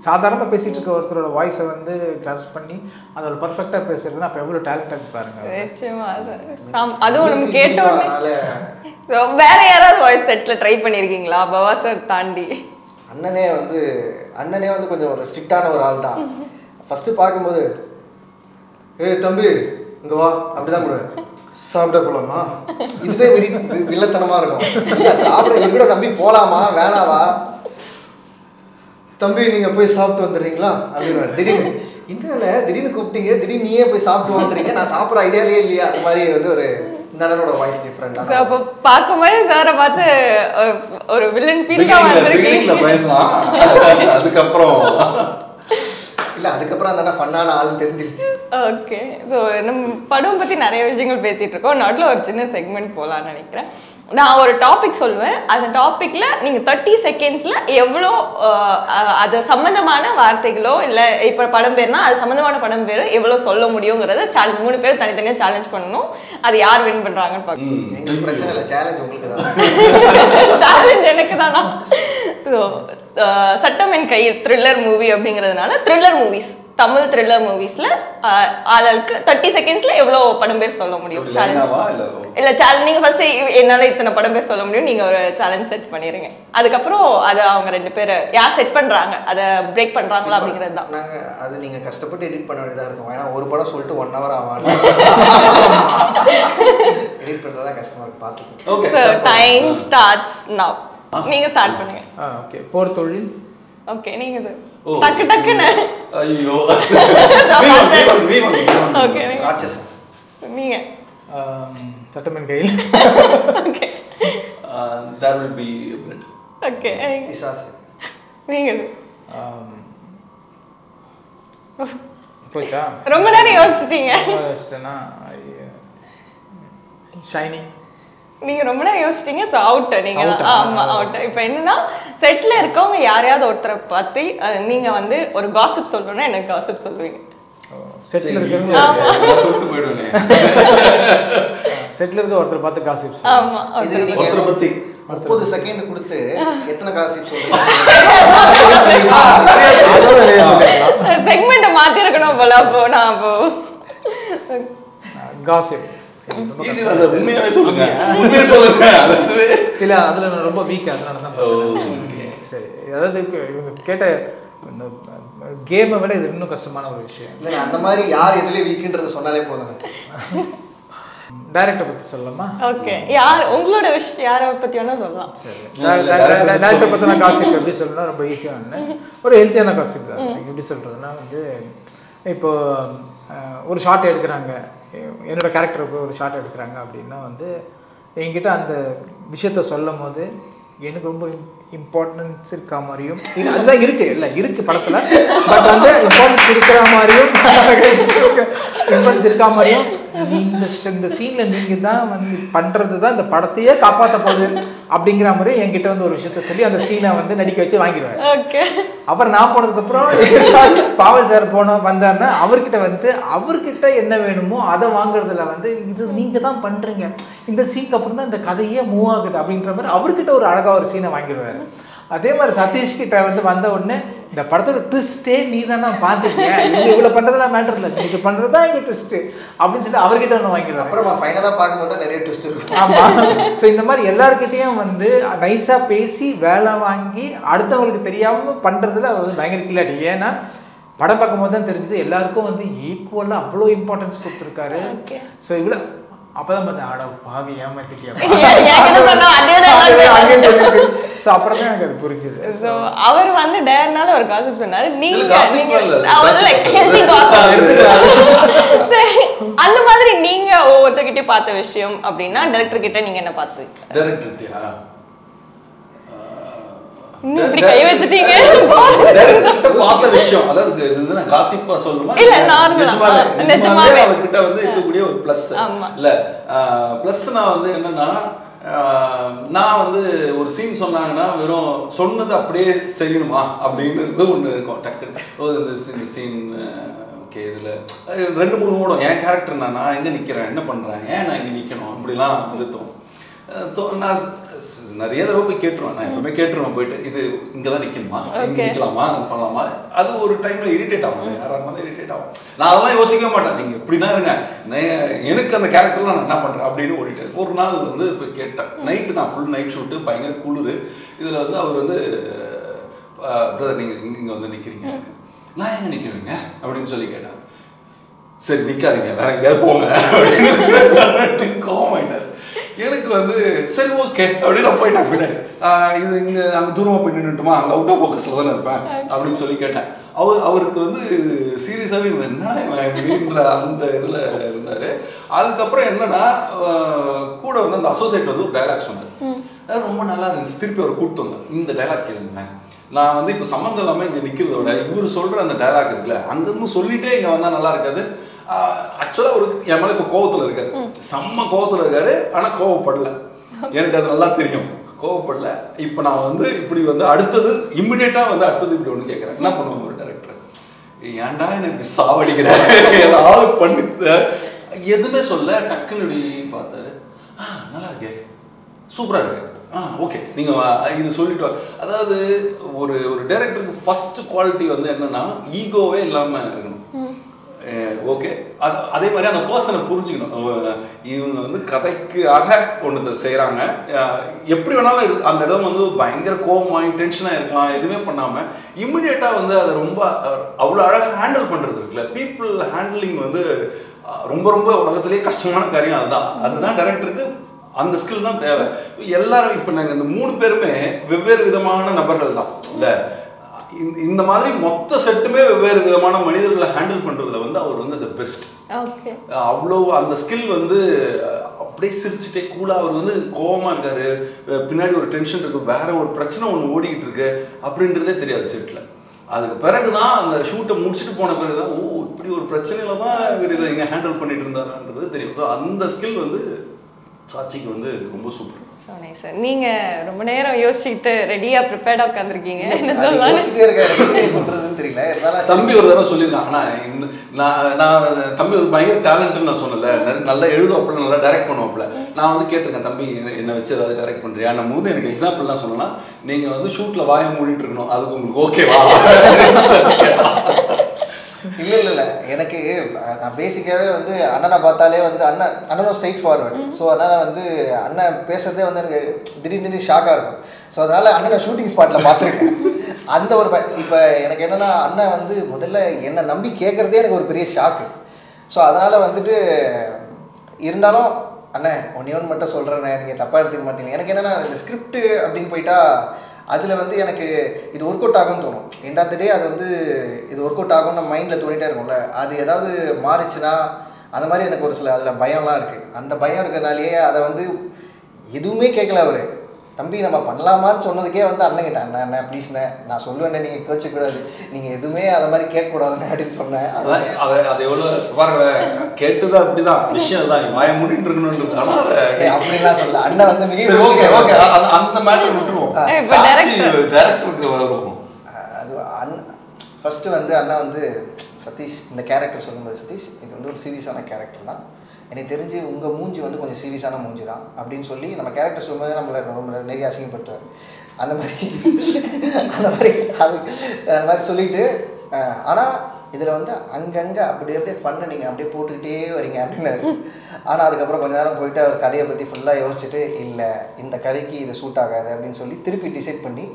சாதாரணமாக பேசிகிட்டு இருக்க ஒருத்தரோட வாய்ஸை வந்து கிராஸ் பண்ணி அதோட பர்ஃபெக்டாக பேசுறதுன்னா அப்போ எவ்வளோ டேலண்டாக பாருங்க. அதுவும் நம்ம கேட்டோம்னால வேற யாராவது வாய்ஸ் செட்டில் ட்ரை பண்ணியிருக்கீங்களா பவா சார் தாண்டி? அண்ணனே வந்து கொஞ்சம் ஒரு ஸ்ட்ரிக்டான ஒரு ஆள் தான். ஃபஸ்ட்டு பார்க்கும்போது தம்பி இங்கே வா அப்படிதான் போடுவேன், சாப்பிட போலாமா, இதுவே வில்லத்தனமா இருக்கும். சாப்பிட கூட தம்பி போலாமா வேணாவா, தம்பி நீங்க போய் சாப்பிட்டு வந்துடுறீங்களா அப்படின்னு திடீர்னு திடீர்னு கூப்பிட்டீங்க, திடீர்னு நீயே போய் சாப்பிட்டு வந்துடுறீங்க, நான் சாப்பிட்ற ஐடியாலே இல்லையா. அது மாதிரி வந்து ஒரு நடனோட வாய்ஸ் டிஃப்ரெண்ட். அப்போ பார்க்கும்போது சாரை பார்த்து ஒரு வில்லன் ஃபீல் தான் வந்திருக்கீங்க. அதுக்கப்புறம் இல்லை அதுக்கப்புறம் அந்த ஃபன்னான ஆள் தெரிஞ்சிருச்சு. ஓகே, ஸோ நம்ம படம் பற்றி நிறைய விஷயங்கள் பேசிகிட்டு இருக்கோம். நடுவில் ஒரு சின்ன செக்மெண்ட் போகலான்னு நினைக்கிறேன். நான் ஒரு டாபிக் சொல்லுவேன், அந்த டாப்பிக்கில் நீங்கள் 30 செகண்ட்ஸில் எவ்வளோ அது சம்மந்தமான வார்த்தைகளோ இல்லை இப்போ படம் பேர்னா அது சம்மந்தமான படம் பேர் எவ்வளோ சொல்ல முடியுங்கிறத சேலஞ்ச் 3 பேர் தனித்தனியாக சேலஞ்ச் பண்ணணும். அது யார் வின் பண்ணுறாங்கன்னு பார்க்கணும். எங்களுக்கு பிரச்சனை இல்லை, சேலஞ்ச் உங்களுக்கு தான். சேலஞ்ச் எனக்கு தானா? ஸோ சட்டம் என் கையில் த்ரில்லர் மூவி அப்படிங்கிறதுனால த்ரில்லர் மூவிஸ், தமிழ் த்ரில்லர் மூவிஸ்ல ஆளுக்கு 30 செகண்ட்ஸ்ல எவ்வளோ படம் பேர் சொல்ல முடியும் சேலஞ்ச் இல்லை சேலஞ்ச். நீங்கள் ஃபர்ஸ்ட் என்னால் இத்தனை படம் பேர் சொல்ல முடியும், நீங்கள் ஒரு சேலஞ்ச் செட் பண்ணிடுங்க. அதுக்கப்புறம் அதை அவங்க 2 பேர் யார் செட் பண்ணுறாங்க அதை பிரேக் பண்ணுறாங்களா அப்படிங்கிறது தான். நாங்கள் அது நீங்கள் கஷ்டப்பட்டு எடிட் பண்ண வேண்டியதாக இருக்கும். ஏன்னா ஒரு படம் சொல்லிட்டு 1 hour ஆகும், எடிட் பண்ணுறதா கஷ்டமாக இருக்கு, பார்த்துக்கோங்க. Okay, so time starts now. நீங்கள் ஸ்டார்ட் பண்ணுங்க. ஓகே, போர் தொழில். ஓகே, நீங்கள் சார் டக்கு டக்குன்னு. ஐயோ ஓகே, ராட்சசன். நீங்கள் சட்டமன் கையில். Okay, there will be blood. Okay, பிசாசு. நீங்கள் போச்சா? ரொம்ப நேரம் யோசிச்சிட்டீங்க. ஷைனிங். நீங்க ரொம்ப நேரம் யோசிச்சிட்டீங்க. ஸோ அவுட் நீங்க. ஆமா அவுட். இப்போ என்னன்னா செட்ல இருக்கவங்க யாரையாவது ஒருத்தரை பார்த்து நீங்க வந்து ஒரு காசிப் சொல்லணும்னா எனக்கு காசிப் சொல்லுவீங்க. செட்ல இருக்கவங்க சொல்லிட்டு போயிடுவேனே. செட்ல இருக்க ஒருத்தரை பார்த்து காசிப். ஆமா, ஒருத்தரை பத்தி 30 செகண்ட் கொடுத்து எத்தனை காசிப் சொல்றீங்க? செக்மெண்ட் மாத்தி இருக்கணும் போல. அப்போ நான் அப்போ காசிப் ஈஸி தான் சார், உண்மையாவே சொல்லுங்க. உண்மையா சொல்லுங்க. இல்ல அதுல நான் ரொம்ப வீக், அதனால தான். சரி, அதாவது இவங்க கேட்ட இந்த கேமை விட இது இன்னும் கஷ்டமான ஒரு விஷயம். இல்லை அந்த மாதிரி யார் எதுலேயே வீக்குன்றது சொன்னாலே போதும். டைரக்டரை பற்றி சொல்லலாமா? ஓகே, யார் உங்களோட விஷயம் யாரை பற்றி வேணால் சொல்லலாம். சரி, டைரக்டரை பற்றி நான் காசிப் எப்படி சொல்லணும்னா ரொம்ப ஈஸியாக ஒரு ஹெல்த்தியான காசிப் தான். எப்படி சொல்கிறதுனா வந்து இப்போ ஒரு ஷார்ட் எடுக்கிறாங்க, என்னோடய கேரக்டருக்கு ஒரு ஷார்ட் எடுக்கிறாங்க அப்படின்னா வந்து என்கிட்ட அந்த விஷயத்த சொல்லும் போது எனக்கு ரொம்ப இம்பார்ட்டன்ஸ் இருக்கா மாதிரியும் அதுதான் இருக்கு, இல்லை இருக்கு படத்தில், பட் வந்து இம்பார்ட்டன்ஸ் இருக்கிற மாதிரியும் இம்பார்ட்டன்ஸ் இருக்கா மாதிரியும் இந்த சீனில் நீங்கள் தான் வந்து பண்ணுறது தான் இந்த படத்தையே காப்பாற்ற போகுது அப்படிங்கிற மாதிரி என்கிட்ட வந்து ஒரு விஷயத்த சொல்லி அந்த சீனை வந்து நடிக்க வச்சு வாங்கிடுவேன். ஓகே, அப்புறம் நான் போனதுக்கப்புறம் பாவல் சார் வந்தாருன்னா அவர்கிட்ட என்ன வேணுமோ அதை வாங்குறதுல வந்து இது நீங்கள் தான் பண்ணுறீங்க, இந்த சீனுக்கு அப்புறம் தான் இந்த கதையே மூவ் ஆகுது அப்படின்ற மாதிரி அவர்கிட்ட ஒரு அழகாக ஒரு சீனை வாங்கிடுவார். அதே மாதிரி சதீஷ் கிட்ட வந்து வந்த உடனே இந்த படத்தோட ட்விஸ்டே நீ தான் நான் பார்த்துருக்கேன், நீங்கள் இவ்வளோ பண்ணுறதுலாம் மேட்டர் இல்லை, நீங்கள் பண்ணுறது தான் இங்கே ட்விஸ்ட்டு அப்படின்னு சொல்லி அவர்கிட்ட ஒன்று வாங்கிடுவேன். அப்புறம் ஃபைனலாக பார்க்கும்போது தான் நிறைய ட்விஸ்ட் இருக்கும். ஆமாம். ஸோ இந்த மாதிரி எல்லாருக்கிட்டையும் வந்து நைஸாக பேசி வேலை வாங்கி அடுத்தவங்களுக்கு தெரியாமல் பண்ணுறதுல அவர் வந்து பயங்கர கில்லாடி. ஏன்னா படம் பார்க்கும்போது தான் தெரிஞ்சது எல்லாருக்கும் வந்து ஈக்குவலாக அவ்வளோ இம்பார்ட்டன்ஸ் கொடுத்துருக்காரு. ஸோ இவ்வளோ அப்பதான் பார்த்தேன், ஆட பாவி ஏமாத்திட்டியா. ஸோ அப்புறம் தான் எனக்கு அது புரிஞ்சுது. ஸோ அவர் வந்து டேர்னால ஒரு காசிப் சொன்னாரு, அந்த மாதிரி நீங்க ஒவ்வொருத்தர்கிட்ட பார்த்த விஷயம் அப்படின்னா டைரக்டர் கிட்ட நீங்க என்ன பார்த்து இப்படி கை வச்சிட்டீங்க பார்த்த விஷயம்? அதாவது நான் காசிப்பா சொல்லணுமா இல்ல நார்மலா நிஜமாவே அவர்கிட்ட வந்து இருக்கக்கூடிய ஒரு பிளஸ் இல்ல பிளஸ் நான் வந்து என்னன்னா நான் வந்து ஒரு சீன் சொன்னாங்கன்னா வெறும் சொன்னது அப்படியே செய்யணுமா அப்படின்றது ஒன்று இருக்கும். டக்குன்னு இந்த சீன் ஓகே இதில் 2-3 மூடம் என் கேரக்டர் நான் எங்கே நிற்கிறேன், என்ன பண்ணுறேன், ஏன் நான் இங்கே நிற்கணும் அப்படிலாம் நிறுத்தும். நான் நிறைய தடவை போய் கேட்டுருவேன், நான் எப்பவுமே கேட்டுருவேன் போயிட்டு இது இங்கே தான் நிற்கணுமா, இங்கே நிற்கலாமா, பண்ணலாமா. அது ஒரு டைமில் இரிட்டேட் ஆகும், யாராக இருந்தாலும் இரிட்டேட் ஆகும். நான் அதெல்லாம் யோசிக்க மாட்டேன், நீங்கள் இப்படி தான் இருங்க, எனக்கு அந்த கேரக்டர்லாம் நான் என்ன பண்ணுறேன் அப்படின்னு ஓடிட்டு ஒரு நாள் வந்து இப்போ கேட்டேன். நைட்டு தான், ஃபுல் நைட் ஷூட்டு, பயங்கர குளிர். இதில் வந்து அவர் வந்து பிரதர் நீங்கள் இங்கே வந்து நிற்கிறீங்க, நான் எங்கே நிற்கிறீங்க அப்படின்னு சொல்லி கேட்டேன். சரி நிற்காதீங்க, வேற எங்கேயாவது போங்க அப்படின்னு கோவமாயிட்டார். எனக்கு வந்து சரி ஓகே அப்படின்னு நான் போயிட்டேன் பின்னாடி. இது இங்கே அங்கே தூரமாக போய் நின்றுட்டுமா, அங்கே அவுட் ஆஃப் ஃபோக்கஸில் தானே இருப்பேன் அப்படின்னு சொல்லி கேட்டேன். அவருக்கு வந்து சீரியஸாகவே என்னன்ற அந்த இதில் இருந்தார். அதுக்கப்புறம் என்னன்னா கூட வந்து அந்த அசோசியேட் வந்து ஒரு டைலாக் சொன்னார், ரொம்ப நல்லா இருந்துச்சு. திருப்பி அவர் கூப்பிட்டு வந்தேன், இந்த டைலாக் கேளுங்க, நான் வந்து இப்போ சம்மந்தம் இல்லாமல் இங்கே நிற்கிறத விட இவர் சொல்கிற அந்த டைலாக் இருக்குல்ல அங்கேருந்து சொல்லிட்டே இங்கே வந்தால் நல்லா இருக்காது. ஆக்சுவலாக ஒரு என் மேலே இப்போ கோவத்தில் இருக்காரு, செம்ம கோவத்தில் இருக்காரு, ஆனால் கோவப்படலை. எனக்கு அது நல்லா தெரியும், கோவப்படல. இப்போ நான் வந்து இப்படி வந்து அடுத்தது இம்மிடியேட்டாக வந்து அடுத்தது இப்படி ஒன்று கேட்குறேன், என்ன பண்ணுவாங்க ஒரு டைரக்டர், ஏன்டா எனக்கு இப்படி சாவடிக்கிறேன் ஏதாவது பண்ணி எதுவுமே சொல்ல டக்குன்னு இப்படி பார்த்தாரு, நல்லா இருக்கே, சூப்பராக இருக்கு, ஓகே நீங்கள் இது சொல்லிட்டு. அதாவது ஒரு டைரக்டருக்கு ஃபர்ஸ்ட் குவாலிட்டி வந்து என்னன்னா ஈகோவே இல்லாமல் இருக்கணும். ஓகே அதே மாதிரி அந்த பர்சனை புரிஞ்சுக்கணும், இவங்க வந்து கதைக்காக ஒன்று செய்கிறாங்க, எப்படி வேணாலும் அந்த இடம் வந்து பயங்கர கோவமாகி டென்ஷனாக இருக்கலாம், எதுவுமே பண்ணாமல் இம்மிடியேட்டாக வந்து அதை ரொம்ப அவ்வளோ அழகாக ஹேண்டில் பண்ணுறது இருக்குல்ல. பீப்புள் ஹேண்ட்லிங் வந்து ரொம்ப ரொம்ப உலகத்திலேயே கஷ்டமான காரியம். அதுதான் டைரக்டருக்கு அந்த ஸ்கில் தான் தேவை. எல்லாரும் இப்போ நாங்கள் இந்த 3 பேருமே வெவ்வேறு விதமான நபர்கள் தான் இல்லை. இந்த மாதிரி மொத்த செட்டுமே வெவ்வேறு விதமான மனிதர்களை ஹேண்டில் பண்ணுறதுல வந்து அவர் வந்து த பெஸ்ட். அவ்வளோ அந்த ஸ்கில் வந்து அப்படியே சிரிச்சுட்டே கூலாக அவர் வந்து கோவமாக இருக்காரு, பின்னாடி ஒரு டென்ஷன் இருக்கு, வேற ஒரு பிரச்சனை ஒன்று ஓடிக்கிட்டு இருக்கு அப்படின்றதே தெரியாது செட்டில். அதுக்கு பிறகுதான் அந்த ஷூட்டை முடிச்சுட்டு போன பிறகுதான் ஓ இப்படி ஒரு பிரச்சனையில தான் இவர் இதை இங்கே ஹேண்டில் பண்ணிட்டு இருந்தாருன்றது தெரியும். அந்த ஸ்கில் வந்து சாட்சிக்கு வந்து ரொம்ப சூப்பர். So nice sir. நீங்கள் ரொம்ப நேரம் யோசிச்சுக்கிட்டு ரெடியாக ப்ரிப்பேர்டாக உட்காந்துருக்கீங்க, என்ன சொல்றதுன்னு தெரியல. தம்பி ஒரு தடவை சொல்லியிருக்கான், ஆனால் நான் தம்பி ஒரு பயங்கர டேலண்ட்னு நான் சொன்னல, நல்லா எழுதுவாப்பில், நல்லா டைரக்ட் பண்ணுவாப்பில். நான் வந்து கேட்டிருக்கேன், தம்பி என்னை வச்சு ஏதாவது டைரக்ட் பண்ணுறியா? நம்ம வந்து எனக்கு எக்ஸாம்பிள்லாம் சொன்னோன்னா நீங்கள் வந்து ஷூட்டில் வாயை மூடிட்டு இருக்கணும், அதுக்கு உங்களுக்கு ஓகேவா? இல்லை எனக்கு நான் பேசிக்காகவே வந்து அண்ணனை பார்த்தாலே வந்து அண்ணனும் ஸ்ட்ரைட் ஃபார்வர்டு. ஸோ அதனால் வந்து அண்ணன் பேசுறதே வந்து எனக்கு திடீர்னு ஷாக்காக இருக்கும். ஸோ அதனால் அண்ணனை ஷூட்டிங் ஸ்பாட்டில் பார்த்துருக்கேன். அந்த ஒரு இப்போ எனக்கு என்னென்னா அண்ணன் வந்து முதல்ல என்னை நம்பி கேட்குறதே எனக்கு ஒரு பெரிய ஷாக்கு. ஸோ அதனால் வந்துட்டு இருந்தாலும் அண்ணே ஒன்று மட்டும் சொல்கிறேண்ணே, நீங்கள் தப்பாக எடுத்துக்க மாட்டீங்க. எனக்கு என்னென்னா இந்த ஸ்கிரிப்டு அப்படின்னு போயிட்டா அதில் வந்து எனக்கு இது ஒர்க் அவுட் ஆகும்னு தோணும். எண்ட் ஆஃப் த டே அது வந்து இது ஒர்க் அவுட் ஆகும்னு நம்ம மைண்டில் தோணிகிட்டே இருக்கும்ல. அது ஏதாவது மாறிச்சுன்னா அந்த மாதிரி எனக்கு ஒரு சில அதில் பயம்லாம் இருக்குது. அந்த பயம் இருக்கிறனாலேயே அதை வந்து எதுவுமே கேட்கல அவர். தம்பி நம்ம பண்ணலாமான்னு சொன்னதுக்கே வந்து அண்ணங்கிட்ட அண்ணா ப்ளீஸ்ண்ணே நான் சொல்லுவேண்ணே நீங்கள் கோச்சிக்கூடாது, நீங்கள் எதுவுமே அதை மாதிரி கேட்கக்கூடாதுண்ணே அப்படின்னு சொன்னேன். அது எவ்வளோ பாருங்க கேட்டுதான் அப்படிதான் விஷயம் தான் வாய மூடிட்டு இருக்கணும்ன்றது. ஆனால் அப்படிலாம் சொல்ல அண்ணன் வந்து மிக ஓகே அந்த மேட்டர் விட்டுருவோம். டைரக்டருக்கு வருவோம். அது ஃபஸ்ட்டு வந்து அண்ணா வந்து சதீஷ் இந்த கேரக்டர் சொல்லும்போது சதீஷ் இது வந்து ஒரு சீரியஸான கேரக்டர் தான், எனக்கு தெரிஞ்சு உங்கள் மூஞ்சி வந்து கொஞ்சம் சீரியஸான மூஞ்சி தான் அப்படின்னு சொல்லி நம்ம கேரக்டர் சொல்லும்போது நம்மளை ரொம்ப நிறைய அசிங்கப்படுத்துவார். அந்த மாதிரி அது மாதிரி சொல்லிட்டு ஆனால் இதில் வந்து அங்கங்கே அப்படியே ஃபன்னை நீங்கள் அப்படியே போட்டுக்கிட்டே வரீங்க அப்படின்னாரு. ஆனால் அதுக்கப்புறம் கொஞ்ச நேரம் போயிட்டு அவர் கதையை பற்றி ஃபுல்லாக யோசிச்சுட்டு இல்லை இந்த கதைக்கு இது சூட் ஆகாது அப்படின்னு சொல்லி திருப்பி டிசைட் பண்ணி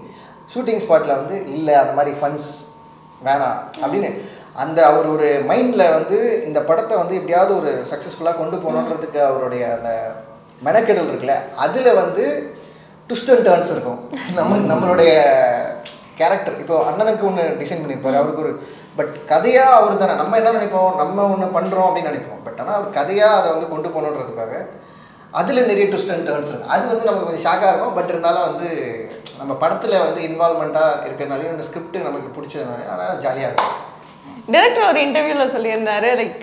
ஷூட்டிங் ஸ்பாட்டில் வந்து இல்லை அந்த மாதிரி ஃபன்ஸ் வேணாம் அப்படின்னு அந்த அவர் ஒரு மைண்டில் வந்து இந்த படத்தை வந்து எப்படியாவது ஒரு சக்ஸஸ்ஃபுல்லாக கொண்டு போகணுன்றதுக்கு அவருடைய அந்த மெனக்கெடல் இருக்குல்ல, அதில் வந்து ட்விஸ்ட் அண்ட் டர்ன்ஸ் இருக்கும். நம்மளுடைய கேரக்டர் இப்போ அண்ணனுக்கு ஒன்று டிசைன் பண்ணியிருப்பார், அவருக்கு ஒரு பட் கதையாக அவர் தானே நம்ம என்ன நினைப்போம், நம்ம ஒன்று பண்ணுறோம் அப்படின்னு நினைப்போம். பட் ஆனால் அவர் கதையாக அதை வந்து கொண்டு போகணுன்றதுக்காக அதில் நிறைய ட்விஸ்ட் அண்ட் டர்ன்ஸ் இருக்குது. அது வந்து நமக்கு கொஞ்சம் ஷாக்காக இருக்கும். பட் இருந்தாலும் வந்து நம்ம படத்தில் வந்து இன்வால்மெண்ட்டாக இருக்கிறனாலையும் இந்த ஸ்கிரிப்ட் நமக்கு பிடிச்சதுனால ஆனால் ஜாலியாக இருக்கும். டைரக்டர் ஒரு இன்டர்வியூவில் சொல்லியிருந்தாரு, லைக்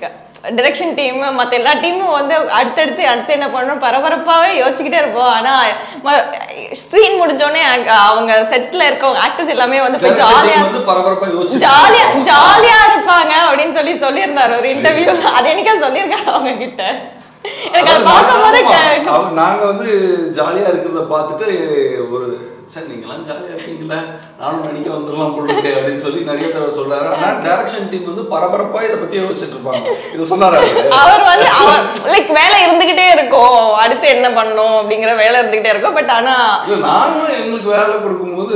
டைரக்ஷன் டீம் மற்ற எல்லா டீமும் வந்து அடுத்து என்ன பண்ணணும் பரபரப்பாகவே யோசிச்சுக்கிட்டே இருப்போம். ஆனால் சீன் முடிஞ்சோடனே அவங்க செட்டில் இருக்கவங்க ஆக்டர்ஸ் எல்லாமே வந்து போய் ஜாலியாக இருப்பாங்க அப்படின்னு சொல்லியிருந்தாரு ஒரு இன்டர்வியூ. அது என்னைக்கா சொல்லியிருக்காரு அவங்க கிட்ட. எனக்கு அதை பார்க்கும்போது நாங்கள் வந்து ஜாலியாக இருக்கிறத பார்த்துட்டு ஒரு சார் நீங்களாம் ஜாலியாக இருக்கீங்களா நானும் நடிக்க வந்துடலாம் போட்டு அப்படின்னு சொல்லி நிறைய தடவை சொல்றாரு. ஆனால் டைரக்ஷன் டீம் வந்து பரபரப்பாக இதை பற்றி யோசிச்சுட்டு இருப்பாங்க. இதை சொன்னாரு அவர் வந்து லைக் வேலை இருந்துகிட்டே இருக்கும், அடுத்து என்ன பண்ணணும் அப்படிங்கிற வேலை இருந்துகிட்டே இருக்கும். பட் ஆனால் நானும் எங்களுக்கு வேலை கொடுக்கும்போது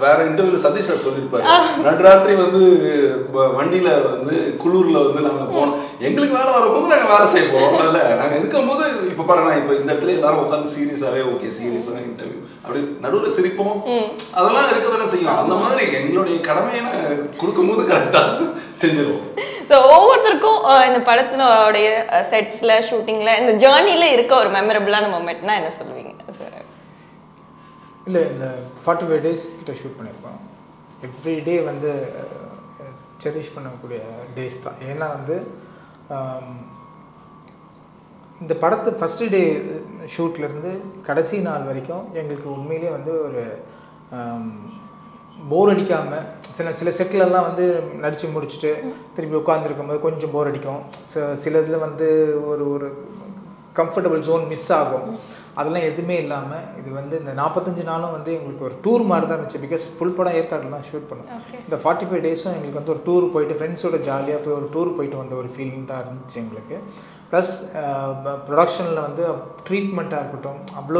வேற இன்டர்வியூல சதீஷ் சார் சொல்லியிருப்பாரு, நடுராத்திரி வந்து வண்டியில வந்து குளூர்ல வந்து நாங்கள் போனோம், எங்களுக்கு வேலை வரும்போது நாங்கள் வேலை செய்ய போறோம். இல்லை நாங்கள் இருக்கும்போது இப்போ பாருங்க இப்போ இந்த இடத்துல எல்லாரும் உட்காந்து சீரியஸாவே ஓகே சீரியஸான இன்டர்வியூ அப்படி நடுவில் சிரிப்போம் அதெல்லாம் இருக்கதானே செய்யும். அந்த மாதிரி எங்களுடைய கடமையை கொடுக்கும்போது கரெக்டாக செஞ்சிருவோம். ஸோ ஒவ்வொருத்தருக்கும் இந்த படத்தினுடைய செட்ஸில் ஷூட்டிங்கில் இந்த ஜேர்னியில் இருக்க ஒரு மெமரபிளான மூமெண்ட்னா என்ன சொல்லுவீங்க சார்? இல்லை இந்த 45 days கிட்ட ஷூட் பண்ணியிருக்கோம். எவ்ரி டே வந்து செரிஷ் பண்ணக்கூடிய டேஸ் தான். ஏன்னா வந்து இந்த படத்து ஃபஸ்ட்டு டே ஷூட்லேருந்து கடைசி நாள் வரைக்கும் எங்களுக்கு உண்மையிலே வந்து ஒரு போர் அடிக்காமல் சில செட்டிலெல்லாம் வந்து நடித்து முடிச்சுட்டு திருப்பி உட்காந்துருக்கும் போது கொஞ்சம் போர் அடிக்கும். சில இதில் வந்து ஒரு கம்ஃபர்டபுள் ஜோன் மிஸ் ஆகும். அதெல்லாம் எதுவுமே இல்லாமல் இது வந்து இந்த 45 நாளும் வந்து எங்களுக்கு ஒரு டூர் மாதிரி தான் இருந்துச்சு. பிகாஸ் ஃபுல் படம் ஏற்காட்டில் தான் ஷூட் பண்ணோம். இந்த 45 days எங்களுக்கு வந்து ஒரு டூர் போயிட்டு ஃப்ரெண்ட்ஸோட ஜாலியாக போய் ஒரு டூர் போயிட்டு வந்த ஒரு ஃபீலிங் தான் இருந்துச்சு எங்களுக்கு. ப்ளஸ் ப்ரொடக்ஷனில் வந்து ட்ரீட்மெண்ட்டாக இருக்கட்டும் அவ்வளோ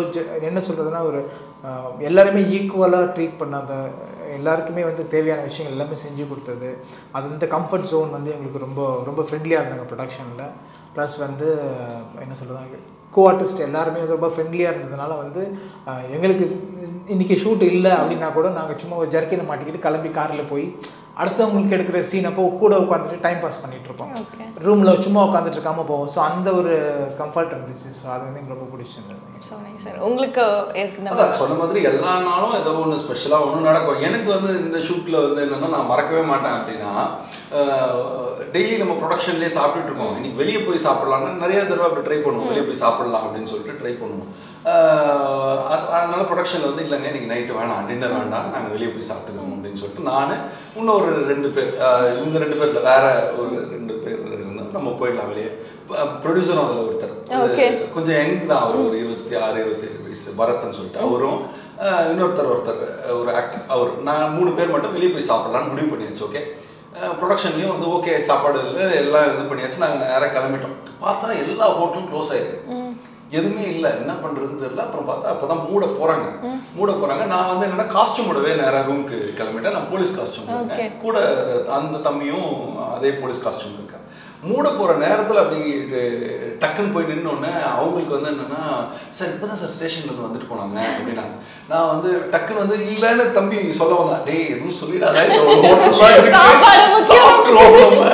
என்ன சொல்கிறதுனா ஒரு எல்லாருமே ஈக்குவலாக ட்ரீட் பண்ணாத எல்லாருக்குமே வந்து தேவையான விஷயங்கள் எல்லாமே செஞ்சு கொடுத்தது. அது இந்த கம்ஃபர்ட் ஜோன் வந்து எங்களுக்கு ரொம்ப ரொம்ப ஃப்ரெண்ட்லியாக இருந்தாங்க ப்ரொடக்ஷனில். ப்ளஸ் வந்து என்ன சொல்கிறதாங்க கோ-ஆர்டிஸ்ட் எல்லாருமே வந்து ரொம்ப ஃப்ரெண்ட்லியாக இருந்ததுனால வந்து எங்களுக்கு இன்றைக்கி ஷூட் இல்லை அப்படின்னா கூட நாங்கள் சும்மா ஒரு ஜர்க்கினை மாட்டிக்கிட்டு கிளம்பி காரில் போய் அடுத்தவங்களுக்கு எடுக்கிற சீன் அப்போ கூட உட்காந்துட்டு டைம் பாஸ் பண்ணிட்டு இருப்போம். ரூமில் சும்மா உட்காந்துட்டு இருக்காமல் போவோம். ஸோ அந்த ஒரு கம்ஃபர்ட் இருந்துச்சு. ஸோ அது வந்து எனக்கு ரொம்ப பிடிச்சிருந்தது. சார் உங்களுக்கு சொன்ன மாதிரி எல்லா நாளும் ஏதோ ஒன்று ஸ்பெஷலாக ஒன்று நடக்கும். எனக்கு வந்து இந்த ஷூட்டில் வந்து என்னென்னா நான் மறக்கவே மாட்டேன் அப்படின்னா டெய்லி நம்ம ப்ரொடக்ஷன்லேயே சாப்பிட்டுட்டு இருக்கோம். இன்னைக்கு வெளியே போய் சாப்பிட்லான்னு நிறைய தடவை அப்படி ட்ரை பண்ணுவோம். வெளியே போய் சாப்பிட்லாம் அப்படின்னு சொல்லிட்டு ட்ரை பண்ணுவோம். அதனால ப்ரொடக்ஷனில் வந்து இல்லைங்க இன்றைக்கி நைட்டு வேணாம் டின்னர் வேண்டாம் நாங்கள் வெளியே போய் சாப்பிட்டுக்கணும் அப்படின்னு சொல்லிட்டு நான் இன்னும் ஒரு 2 பேர் இவங்க 2 பேரில் வேற ஒரு 2 பேர் இருந்தால் நம்ம போயிடலாம் வெளியே. ப்ரொடியூசரும் அதில் ஒருத்தர் கொஞ்சம் யங் தான், அவர் ஒரு 26-27 வயசு பரத்ன்னு சொல்லிட்டு அவரும் இன்னொருத்தர் ஒரு ஆக்டர் அவர் நான் 3 பேர் மட்டும் வெளியே போய் சாப்பிட்லான்னு முடிவு பண்ணியாச்சு. ஓகே ப்ரொடக்ஷன்லேயும் வந்து ஓகே சாப்பாடு இல்லை எல்லாம் இது பண்ணியாச்சு. நாங்கள் நேராக கிளம்பிட்டோம். பார்த்தா எல்லா ஹோட்டலும் க்ளோஸ் ஆகிருக்கு. எதுவுமே இல்லை, என்ன பண்ணுறதுன்னு தெரியல. அப்புறம் பார்த்தா அப்போ தான் மூட போகிறாங்க. நான் வந்து என்னென்னா காஸ்டியூமோடவே நேராக ரூமுக்கு கிளம்பிட்டேன். நான் போலீஸ் காஸ்டியூம் இருக்கேன் கூட, அந்த தம்பியும் அதே போலீஸ் காஸ்டியூம் இருக்கேன். மூட போகிற நேரத்தில் அப்படி டக்குன்னு போய் நின்னோடனே அவங்களுக்கு வந்து என்னென்னா, சார் இப்போ தான் சார் ஸ்டேஷன்லேருந்து வந்துட்டு போனாங்க அப்படின்னாங்க. நான் வந்து டக்குன்னு வந்து இல்லைன்னு தம்பி சொல்ல வந்தேன், டேய் எதுவும் சொல்லிடாத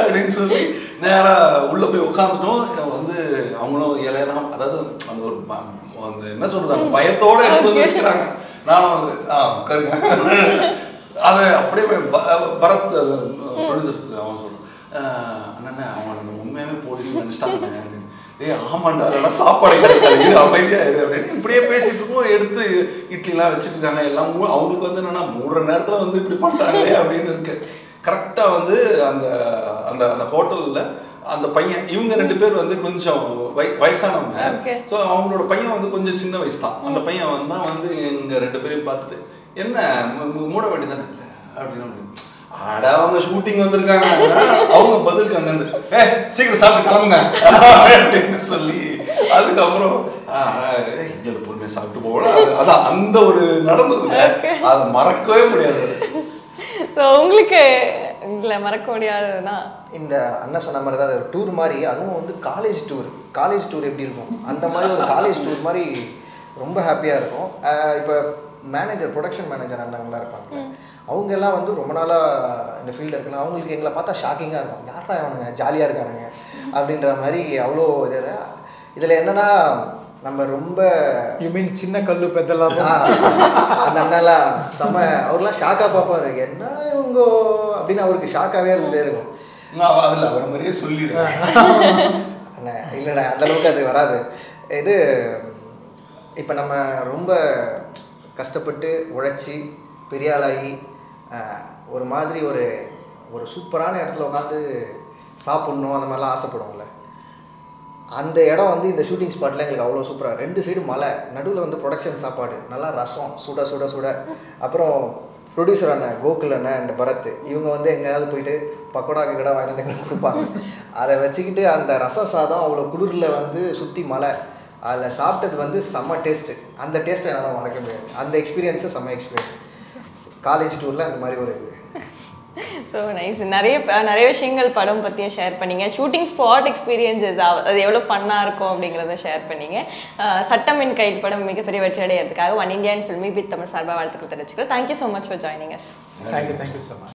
அப்படின்னு சொல்லி நேராக உள்ளே போய் உட்காந்துட்டோம். வந்து அவங்களும் இலையெல்லாம், அதாவது அந்த ஒரு அந்த என்ன சொல்கிறது, அந்த பயத்தோடு எடுத்து வைக்கிறாங்க. நானும் வந்து உட்காருங்க அதை அப்படியே பரத் ப்ரொடியூசர்ஸ் அவன் சொல்கிறேன், அண்ணா அவங்க நம்ம உண்மையாகவே போலீஸ் நினச்சிட்டாங்க அப்படின்னு. ஏய் ஆமாண்டா, அதெல்லாம் சாப்பாடு கிடைக்காது, அமைதியாக இரு அப்படின்னு இப்படியே பேசிட்டு இருக்கோம். எடுத்து இட்லிலாம் வச்சுட்டு இருக்காங்க. எல்லாம் அவங்களுக்கு வந்து என்னென்னா மூடுற நேரத்தில் வந்து இப்படி பண்ணுறாங்களே அப்படின்னு இருக்கு. கரெக்டாக வந்து அந்த அந்த அந்த ஹோட்டலில் அந்த பையன், இவங்க 2 பேர் வந்து கொஞ்சம் வயசானவங்க. ஸோ அவங்களோட பையன் வந்து கொஞ்சம் சின்ன வயசு தான். அந்த பையன் வந்து எங்கள் 2 பேரையும் பார்த்துட்டு, என்ன மூட வேண்டியதானே இல்லை அப்படின்னு. அட அவங்க ஷூட்டிங் வந்திருக்காங்க. அவங்க பதிலுக்கு அங்கேருந்து சீக்கிரம் சாப்பிட்டு கிளம்புங்க அப்படின்னு சொல்லி, அதுக்கப்புறம் இல்லை பொறுமையாக சாப்பிட்டு போகலாம். அதான் அந்த ஒரு நடந்தது, அதை மறக்கவே முடியாது. ஸோ உங்களுக்கு இல்லை மறக்க முடியாதுன்னா இந்த அண்ணன் சொன்ன மாதிரி தான் அது ஒரு டூர் மாதிரி. அதுவும் வந்து காலேஜ் டூர் எப்படி இருக்கும் அந்த மாதிரி ஒரு காலேஜ் டூர் மாதிரி ரொம்ப ஹாப்பியாக இருக்கும். இப்போ ப்ரொடக்ஷன் மேனேஜர் அண்ணங்களாம் இருப்பாங்க. அவங்க எல்லாம் வந்து ரொம்ப நாளாக இந்த ஃபீல்டில் இருக்கலாம். அவங்களுக்கு எங்களை பார்த்தா ஷாக்கிங்காக இருக்கும், யாரா அவனுங்க ஜாலியாக இருக்கானுங்க அப்படின்ற மாதிரி. அவ்வளோ இதில் என்னென்னா நம்ம ரொம்ப சின்ன கல்லு பெத்தலாம் அந்த அண்ணெல்லாம் செம்ம, அவர்லாம் ஷாக்காக பார்ப்பாரு, என்ன இவங்க அப்படின்னு அவருக்கு ஷாக்காகவே இருந்துகிட்டே இருக்கும். அதில் அவர் மாதிரியே சொல்லிடுறேன் அண்ணா இல்லைண்ணா அந்தளவுக்கு அது வராது. இது இப்போ நம்ம ரொம்ப கஷ்டப்பட்டு உழைச்சி பெரிய ஆளாகி ஒரு மாதிரி ஒரு சூப்பரான இடத்துல உட்காந்து சாப்பிட்ணும் அந்த மாதிரிலாம் ஆசைப்படுவோம்ல. அந்த இடம் வந்து இந்த ஷூட்டிங் ஸ்பாட்டில் எங்களுக்கு அவ்வளோ சூப்பராக, 2 சைடு மலை, நடுவில் வந்து ப்ரொடக்ஷன் சாப்பாடு, நல்லா ரசம் சுட சுட சுட. அப்புறம் ப்ரொடியூசர் அண்ணன் கோகுல் அண்ணன் அண்ட் பரத், இவங்க வந்து எங்கேயாவது போயிட்டு பக்கோடா கிக்கடா வாங்கிட்டு வந்து கொடுப்பாங்க. அதை வச்சுக்கிட்டு அந்த ரச சாதம் அவ்வளோ குளிரில் வந்து சுற்றி மலை, அதில் சாப்பிட்டது வந்து செம்ம டேஸ்ட்டு. அந்த டேஸ்ட்டை என்னால் மறக்க முடியாது. அந்த எக்ஸ்பீரியன்ஸு செம்ம எக்ஸ்பீரியன்ஸ் காலேஜ் டூரில் அந்த மாதிரி ஒரு இது. So nice. நிறைய விஷயங்கள் படம் பற்றியும் ஷேர் பண்ணிங்க. ஷூட்டிங் ஸ்பாட் எக்ஸ்பீரியன்ஸஸ் அது எவ்வளோ ஃபன்னாக இருக்கும் அப்படிங்கிறத ஷேர் பண்ணிங்க. சட்டம் என் கையில் படம் மிகப்பெரிய வெற்றி அடையிறதுக்காக one Indian filmy with Tamil சார்பாக வாழ்த்துக்கள் தெரிவிச்சுக்கிறேன். Thank you so much for joining us. Thank you so much.